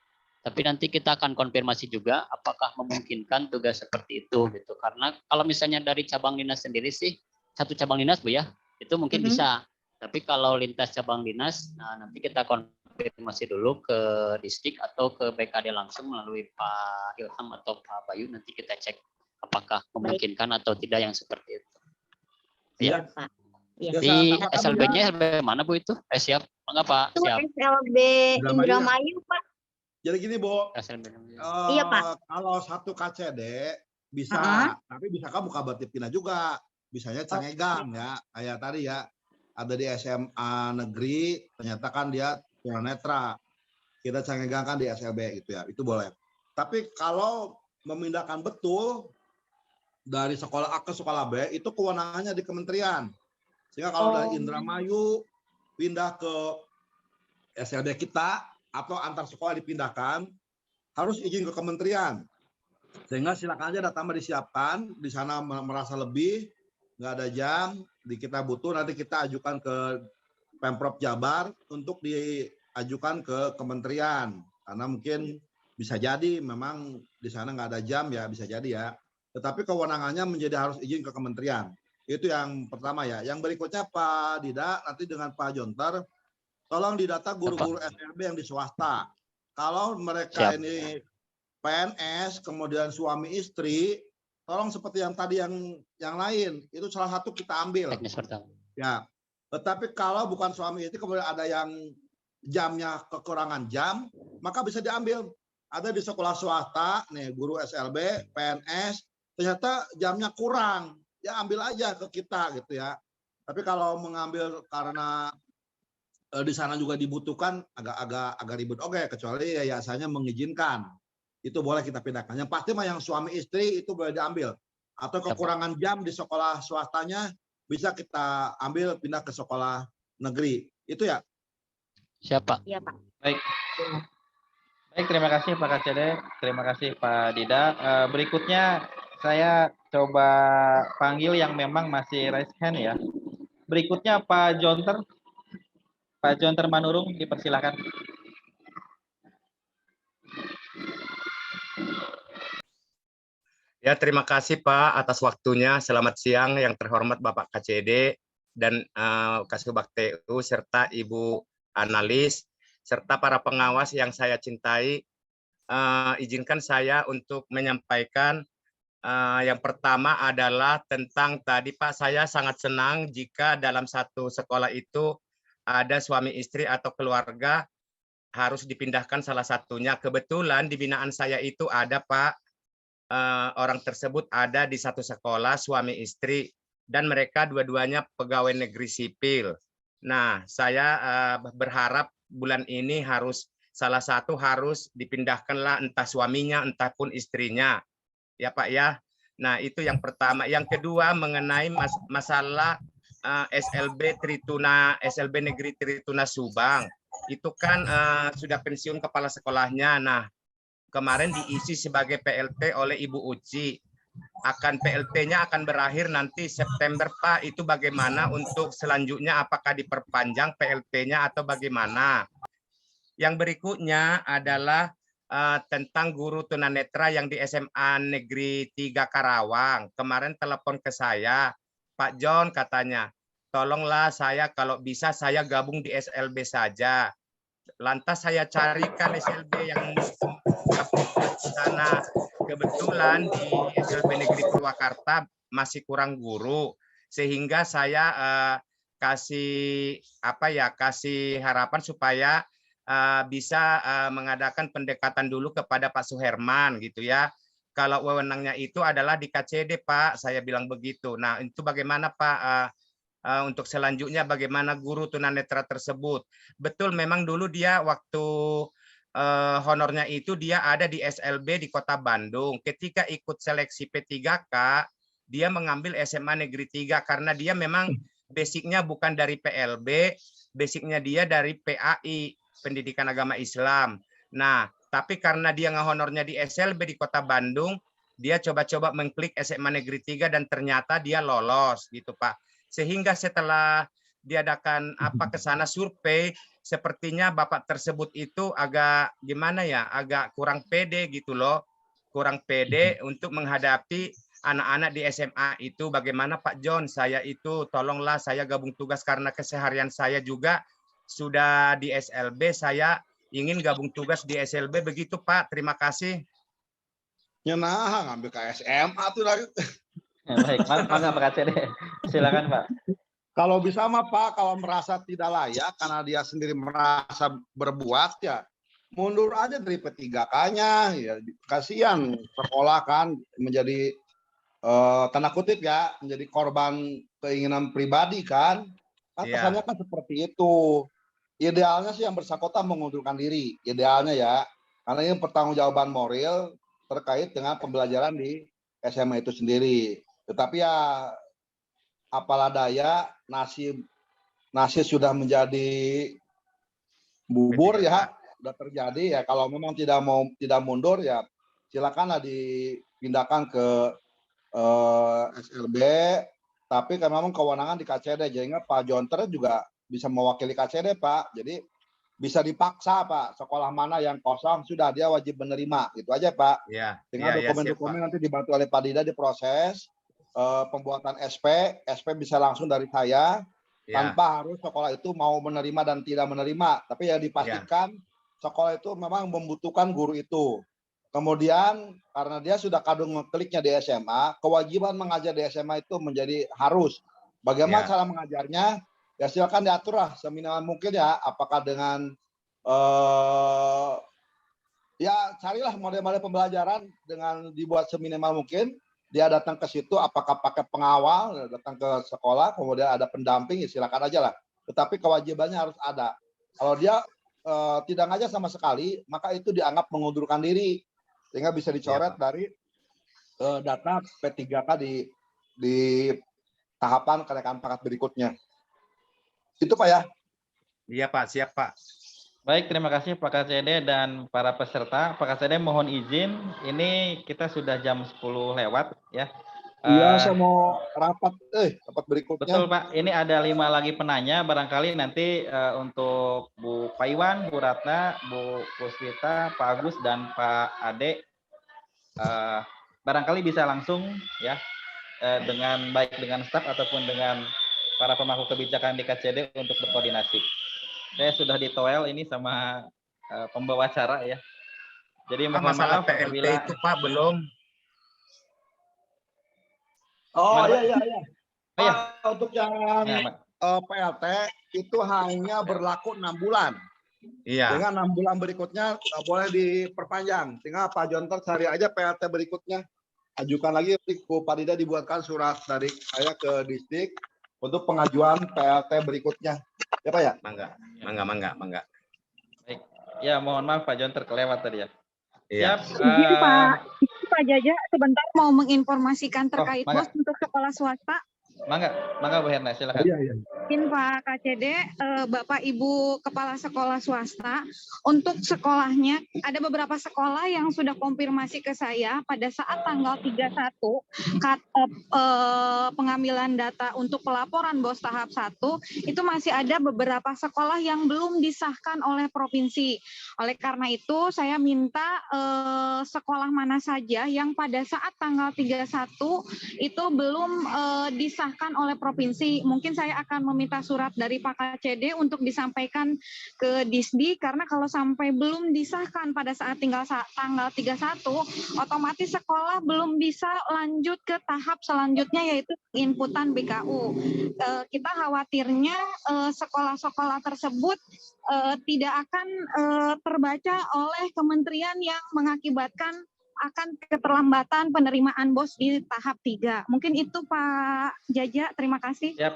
S9: Tapi nanti kita akan konfirmasi juga apakah memungkinkan tugas seperti itu gitu. Karena kalau misalnya dari cabang dinas sendiri sih satu cabang dinas Bu ya, itu mungkin bisa. Tapi kalau lintas cabang dinas, nah nanti kita konfirmasi dulu ke distrik atau ke BKD langsung melalui Pak Ilham atau Pak Bayu, nanti kita cek apakah memungkinkan atau tidak yang seperti itu.
S15: Iya, Pak. Iya.
S9: Di SLB-nya SLB mana Bu itu? Siap, enggak Pak?
S15: Itu
S9: Siap.
S15: SLB Indramayu, Pak.
S8: Jadi gini, Bu.
S15: Iya, Pak.
S8: Kalau satu KCD bisa, tapi bisa kan buka Bapeptina juga. Bisanya Cangegang ya, kayak tadi ya. Ada di SMA negeri, ternyata kan dia tunanetra. Kita Cangegang kan di SLB gitu ya, itu boleh. Tapi kalau memindahkan betul dari sekolah A ke sekolah B, itu kewenangannya di kementerian. Sehingga kalau dari Indramayu pindah ke SLB kita, atau antar sekolah dipindahkan, harus izin ke kementerian. Sehingga silakan aja data disiapkan, di sana merasa lebih, nggak ada jam, kita butuh, nanti kita ajukan ke Pemprov Jabar untuk diajukan ke kementerian. Karena mungkin bisa jadi memang di sana nggak ada jam ya, bisa jadi ya. Tetapi kewenangannya menjadi harus izin ke kementerian. Itu yang pertama ya. Yang berikutnya Pak Dida, nanti dengan Pak Jonter, tolong didata guru-guru SLB yang di swasta. Kalau mereka ini PNS, kemudian suami istri, tolong seperti yang tadi yang lain, itu salah satu kita ambil. Ya. Tetapi kalau bukan suami istri, kemudian ada yang jamnya kekurangan jam, maka bisa diambil. Ada di sekolah swasta, nih guru SLB, PNS, ternyata jamnya kurang, ya ambil aja ke kita gitu ya. Tapi kalau mengambil karena di sana juga dibutuhkan agak ribet. Oke, kecuali yayasannya mengizinkan. Itu boleh kita pindahkan. Yang pasti mah yang suami istri itu boleh diambil. Atau kekurangan jam di sekolah swastanya bisa kita ambil pindah ke sekolah negeri. Itu ya.
S9: Siapa?
S15: Iya, Pak.
S5: Baik. Baik, terima kasih Pak KCD. Terima kasih Pak Dida. Berikutnya saya coba panggil yang memang masih raise hand ya. Berikutnya Pak Jonter. Pak Jonter Manurung, dipersilakan.
S16: Ya, terima kasih Pak atas waktunya. Selamat siang yang terhormat Bapak KCD dan Kasubag TU serta Ibu Analis serta para pengawas yang saya cintai. Izinkan saya untuk menyampaikan yang pertama adalah tentang tadi Pak, saya sangat senang jika dalam satu sekolah itu ada suami istri atau keluarga harus dipindahkan salah satunya. Kebetulan di binaan saya itu ada Pak, orang tersebut ada di satu sekolah suami istri dan mereka dua-duanya pegawai negeri sipil. Nah, saya berharap bulan ini harus salah satu harus dipindahkanlah entah suaminya entah pun istrinya. Ya Pak ya. Nah, itu yang pertama. Yang kedua mengenai masalah SLB Trituna, SLB Negeri Trituna Subang. Itu kan sudah pensiun kepala sekolahnya. Nah, kemarin diisi sebagai PLT oleh Ibu Uci. PLT-nya akan berakhir nanti September Pak. Itu bagaimana untuk selanjutnya, apakah diperpanjang PLT-nya atau bagaimana? Yang berikutnya adalah tentang guru tunanetra yang di SMA Negeri 3 Karawang. Kemarin telepon ke saya, Pak John katanya, tolonglah saya kalau bisa saya gabung di SLB saja. Lantas saya carikan SLB yang di sana. Kebetulan di SLB Negeri Purwakarta masih kurang guru, sehingga saya kasih harapan supaya bisa mengadakan pendekatan dulu kepada Pak Suherman gitu ya. Kalau wewenangnya itu adalah di KCD Pak, saya bilang begitu. Nah, itu bagaimana Pak untuk selanjutnya bagaimana guru tunanetra tersebut? Betul memang dulu dia waktu honornya itu dia ada di SLB di Kota Bandung. Ketika ikut seleksi P3K, dia mengambil SMA Negeri 3 karena dia memang basicnya bukan dari PLB, basicnya dia dari PAI, Pendidikan Agama Islam. Nah, tapi karena dia ngehonornya di SLB di Kota Bandung, dia coba-coba mengklik SMA Negeri 3 dan ternyata dia lolos gitu Pak. Sehingga setelah diadakan ke sana survei, sepertinya Bapak tersebut itu agak gimana ya, agak kurang pede gitu loh. Kurang pede untuk menghadapi anak-anak di SMA itu. Bagaimana Pak John, saya itu tolonglah saya gabung tugas karena keseharian saya juga sudah di SLB, saya ingin gabung tugas di SLB begitu Pak. Terima kasih.
S8: Ya nah, ngambil ke SMA tuh lagi.
S5: Baik, mangga Pak KCD. Silakan Pak.
S8: Kalau bisa mah Pak, kalau merasa tidak layak karena dia sendiri merasa berbuat ya mundur aja dari P3K-nya. Ya, kasihan sekolah kan menjadi tanda kutip ya, menjadi korban keinginan pribadi kan. Kesannya kan seperti itu. Idealnya sih yang bersangkutan mengundurkan diri. Idealnya ya, karena ini pertanggungjawaban moral terkait dengan pembelajaran di SMA itu sendiri. Tetapi ya apalah daya, nasib sudah menjadi bubur ya, sudah terjadi ya. Kalau memang tidak mundur ya silakanlah dipindahkan ke SLB, tapi kan memang kewenangan di KCD, jadi Pak Jonter juga bisa mewakili KCD Pak, jadi bisa dipaksa Pak, sekolah mana yang kosong sudah dia wajib menerima, itu aja Pak. Tinggal dokumen-dokumen nanti dibantu oleh Pak Dida diproses, pembuatan SP bisa langsung dari saya, tanpa harus sekolah itu mau menerima dan tidak menerima, tapi yang dipastikan sekolah itu memang membutuhkan guru itu. Kemudian karena dia sudah kadung ngekliknya di SMA, kewajiban mengajar di SMA itu menjadi harus. Bagaimana cara mengajarnya? Ya silakan diatur lah seminimal mungkin ya. Apakah dengan ya carilah model-model pembelajaran dengan dibuat seminimal mungkin. Dia datang ke situ, apakah pakai pengawal, datang ke sekolah, kemudian ada pendamping, ya silakan aja lah. Tetapi kewajibannya harus ada. Kalau dia tidak ngajar sama sekali, maka itu dianggap mengundurkan diri. Sehingga bisa dicoret dari data P3K di tahapan kenaikan pangkat berikutnya. Itu Pak ya.
S16: Iya Pak, siap Pak.
S5: Baik, terima kasih Pak KCD dan para peserta. Pak KCD mohon izin, ini kita sudah jam 10 lewat ya.
S8: Iya, saya mau rapat berikutnya.
S5: Betul Pak, ini ada 5 lagi penanya, barangkali nanti untuk Bu Paiwan, Bu Ratna, Bu Puspita, Pak Agus, dan Pak Ade, barangkali bisa langsung ya, dengan baik dengan staf ataupun dengan para pemangku kebijakan di KCD untuk berkoordinasi. Saya sudah ditoel ini sama pembawa acara ya. Jadi mohon maaf apabila
S16: itu Pak belum.
S8: Oh iya. Untuk yang PLT itu hanya berlaku 6 bulan.
S16: Iya.
S8: Dengan 6 bulan berikutnya boleh diperpanjang. Tinggal Pak Jonter cari aja PLT berikutnya. Ajukan lagi Bu Padida dibuatkan surat dari saya ke distrik untuk pengajuan PLT berikutnya. Ya Pak ya?
S16: Mangga.
S5: Baik. Ya mohon maaf Pak Jonter kelewat tadi ya.
S16: Iya.
S13: Izin Pak Jaja sebentar mau menginformasikan terkait BOS untuk sekolah swasta.
S5: Mangga Bu Herna, silakan.
S8: Iya.
S13: Izin Pak KCD, Bapak Ibu Kepala Sekolah Swasta, untuk sekolahnya ada beberapa sekolah yang sudah konfirmasi ke saya pada saat tanggal 31 cut-off pengambilan data untuk pelaporan BOS tahap 1 itu masih ada beberapa sekolah yang belum disahkan oleh provinsi. Oleh karena itu saya minta sekolah mana saja yang pada saat tanggal 31 itu belum disahkan oleh provinsi. Mungkin saya akan meminta surat dari Pak KCD untuk disampaikan ke Disdi, karena kalau sampai belum disahkan pada saat tanggal 31, otomatis sekolah belum bisa lanjut ke tahap selanjutnya, yaitu inputan BKU. Kita khawatirnya sekolah-sekolah tersebut tidak akan terbaca oleh kementerian yang mengakibatkan akan keterlambatan penerimaan BOS di tahap 3. Mungkin itu Pak Jaja, terima kasih.
S5: Siap.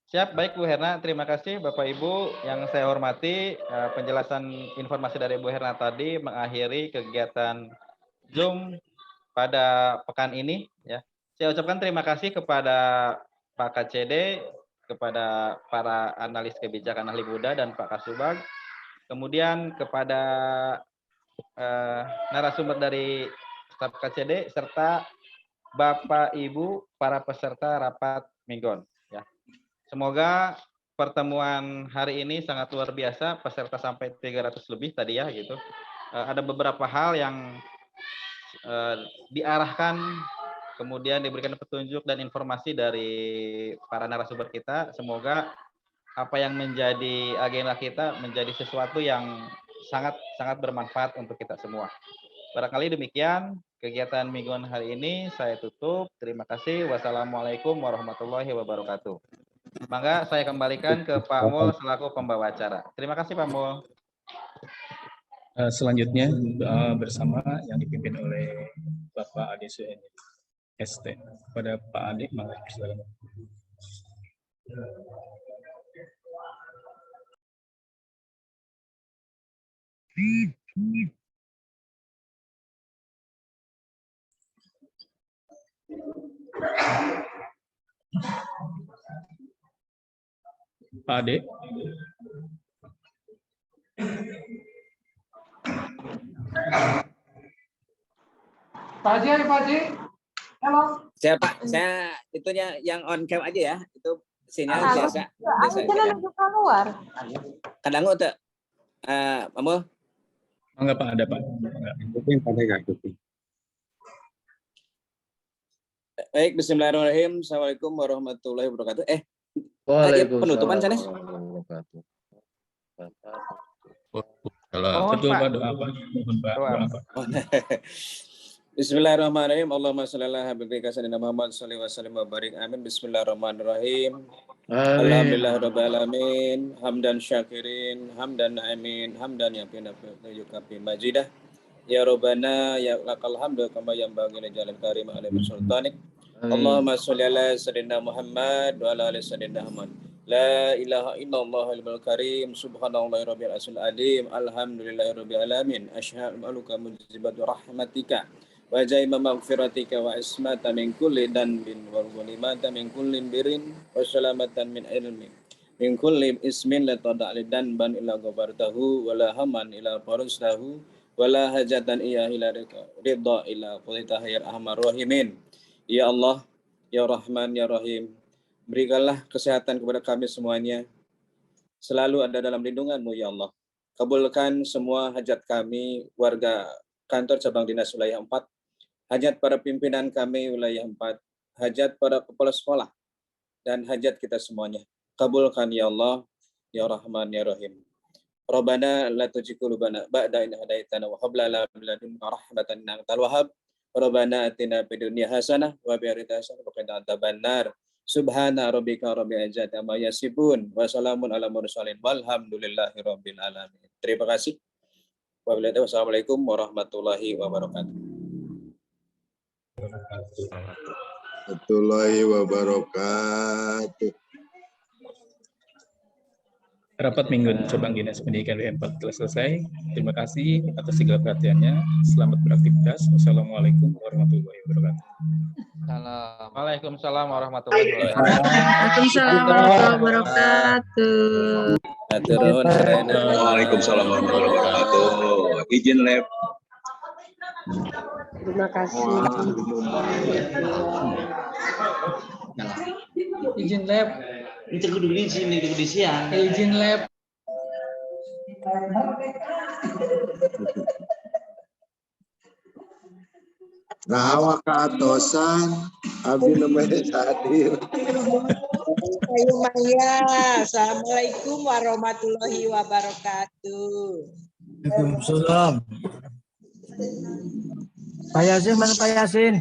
S5: Siap, baik Bu Herna. Terima kasih Bapak Ibu yang saya hormati. Penjelasan informasi dari Bu Herna tadi mengakhiri kegiatan Zoom pada pekan ini. Ya, saya ucapkan terima kasih kepada Pak KCD, kepada para analis kebijakan ahli muda dan Pak Kasubag, kemudian kepada narasumber dari staf KCD serta Bapak Ibu para peserta rapat Minggon. Ya. Semoga pertemuan hari ini sangat luar biasa, peserta sampai 300 lebih tadi ya gitu. Ada beberapa hal yang diarahkan, kemudian diberikan petunjuk dan informasi dari para narasumber kita. Semoga apa yang menjadi agenda kita menjadi sesuatu yang sangat bermanfaat untuk kita semua. Barangkali demikian kegiatan Mingguan hari ini saya tutup. Terima kasih. Wassalamualaikum warahmatullahi wabarakatuh. Mangga saya kembalikan ke Pak Mul selaku pembawa acara. Terima kasih Pak Mul.
S1: Selanjutnya bersama yang dipimpin oleh Bapak Ade Suheni ST. Pada Pak Ade, mangga silakan. Pak Ade.
S17: Pak Haji, Pak Haji. Halo.
S18: Saya Pak, saya itunya yang on cam aja ya. Itu sinyal biasa.
S17: Jangan keluar.
S18: Kadang tuh Mamo.
S1: Enggak Pak, ada Pak.
S18: Baik, bismillahirrahmanirrahim. Assalamualaikum warahmatullahi wabarakatuh.
S3: Waalaikumsalam
S18: penutupan sana.
S1: Kalau betul Pak, doa Pak. Mohon Pak, doa Pak.
S18: Bismillahirrahmanirrahim. Allahumma shalli ala habibika sayyidina Muhammad sallallahu alaihi wasallam wa barik. Amin. Bismillahirrahmanirrahim. Alhamdulillahirabbil alamin. Hamdan syakirin, hamdan amin, hamdan yaqina yukafi majidah. Ya Rabbana ya lakal hamdu kama yanbaghi li jalal karim alaihi sultanik. Allahumma shalli ala sayyidina Muhammad wa ala ali sayyidina Muhammad. La ilaha illallah al karim subhanallahi rabbil asil adim alhamdulillahirabbil alamin asyhadu aluka mujibat rahmatika wa jaima maghfiratika wa ismata min kulli danbin wa ghanimata min kulli birin wa salamatan min ilmin min kulli ismin la tada'li danban illa ghafartahu wa la haman illa farastahu wa la hajatan iya ila ridha illa qulita ya arhamar rahimin. Ya Allah, ya Rahman, ya Rahim, berikanlah kesehatan kepada kami semuanya, selalu ada dalam lindungan-Mu ya Allah. Kabulkan semua hajat kami, warga kantor cabang dinas wilayah 4, hajat para pimpinan kami wilayah 4, hajat para kepala sekolah, dan hajat kita semuanya. Kabulkan ya Allah, ya Rahman, ya Rahim. Rabbana la tuzigh qulubana ba'da idh hadaitana wa hab lana min ladunka rahmatan innaka antal wahhab. Rabbana atina fid dunya hasanah wa fil akhirati hasanah wa qina adzabannar. Subhana rabbika rabbil izzati amma yasifun wa salamun ala mursalin walhamdulillahi rabbil alamin. Terima kasih. Wassalamualaikum warahmatullahi wabarakatuh.
S19: Warahmatullahi wabarakatuh.
S1: Rapat Mingguan Cabang Dinas Pendidikan W4 telah selesai. Terima kasih atas segala perhatiannya. Selamat beraktivitas. Wassalamualaikum warahmatullahi wabarakatuh.
S5: Waalaikumsalam warahmatullahi wabarakatuh.
S7: Waalaikumsalam warahmatullahi wabarakatuh.
S19: Waalaikumsalam warahmatullahi wabarakatuh. Izin lab.
S17: Terima kasih. Izin lab.
S20: Itu kudu di sini, kudu di siang.
S17: Izin lab.
S19: Nah, awak keatosan, abdi namanya hadir.
S10: Ayo Maya. Assalamualaikum warahmatullahi wabarakatuh.
S17: Waalaikumsalam. Pak Yasin, mana Pak Yasin?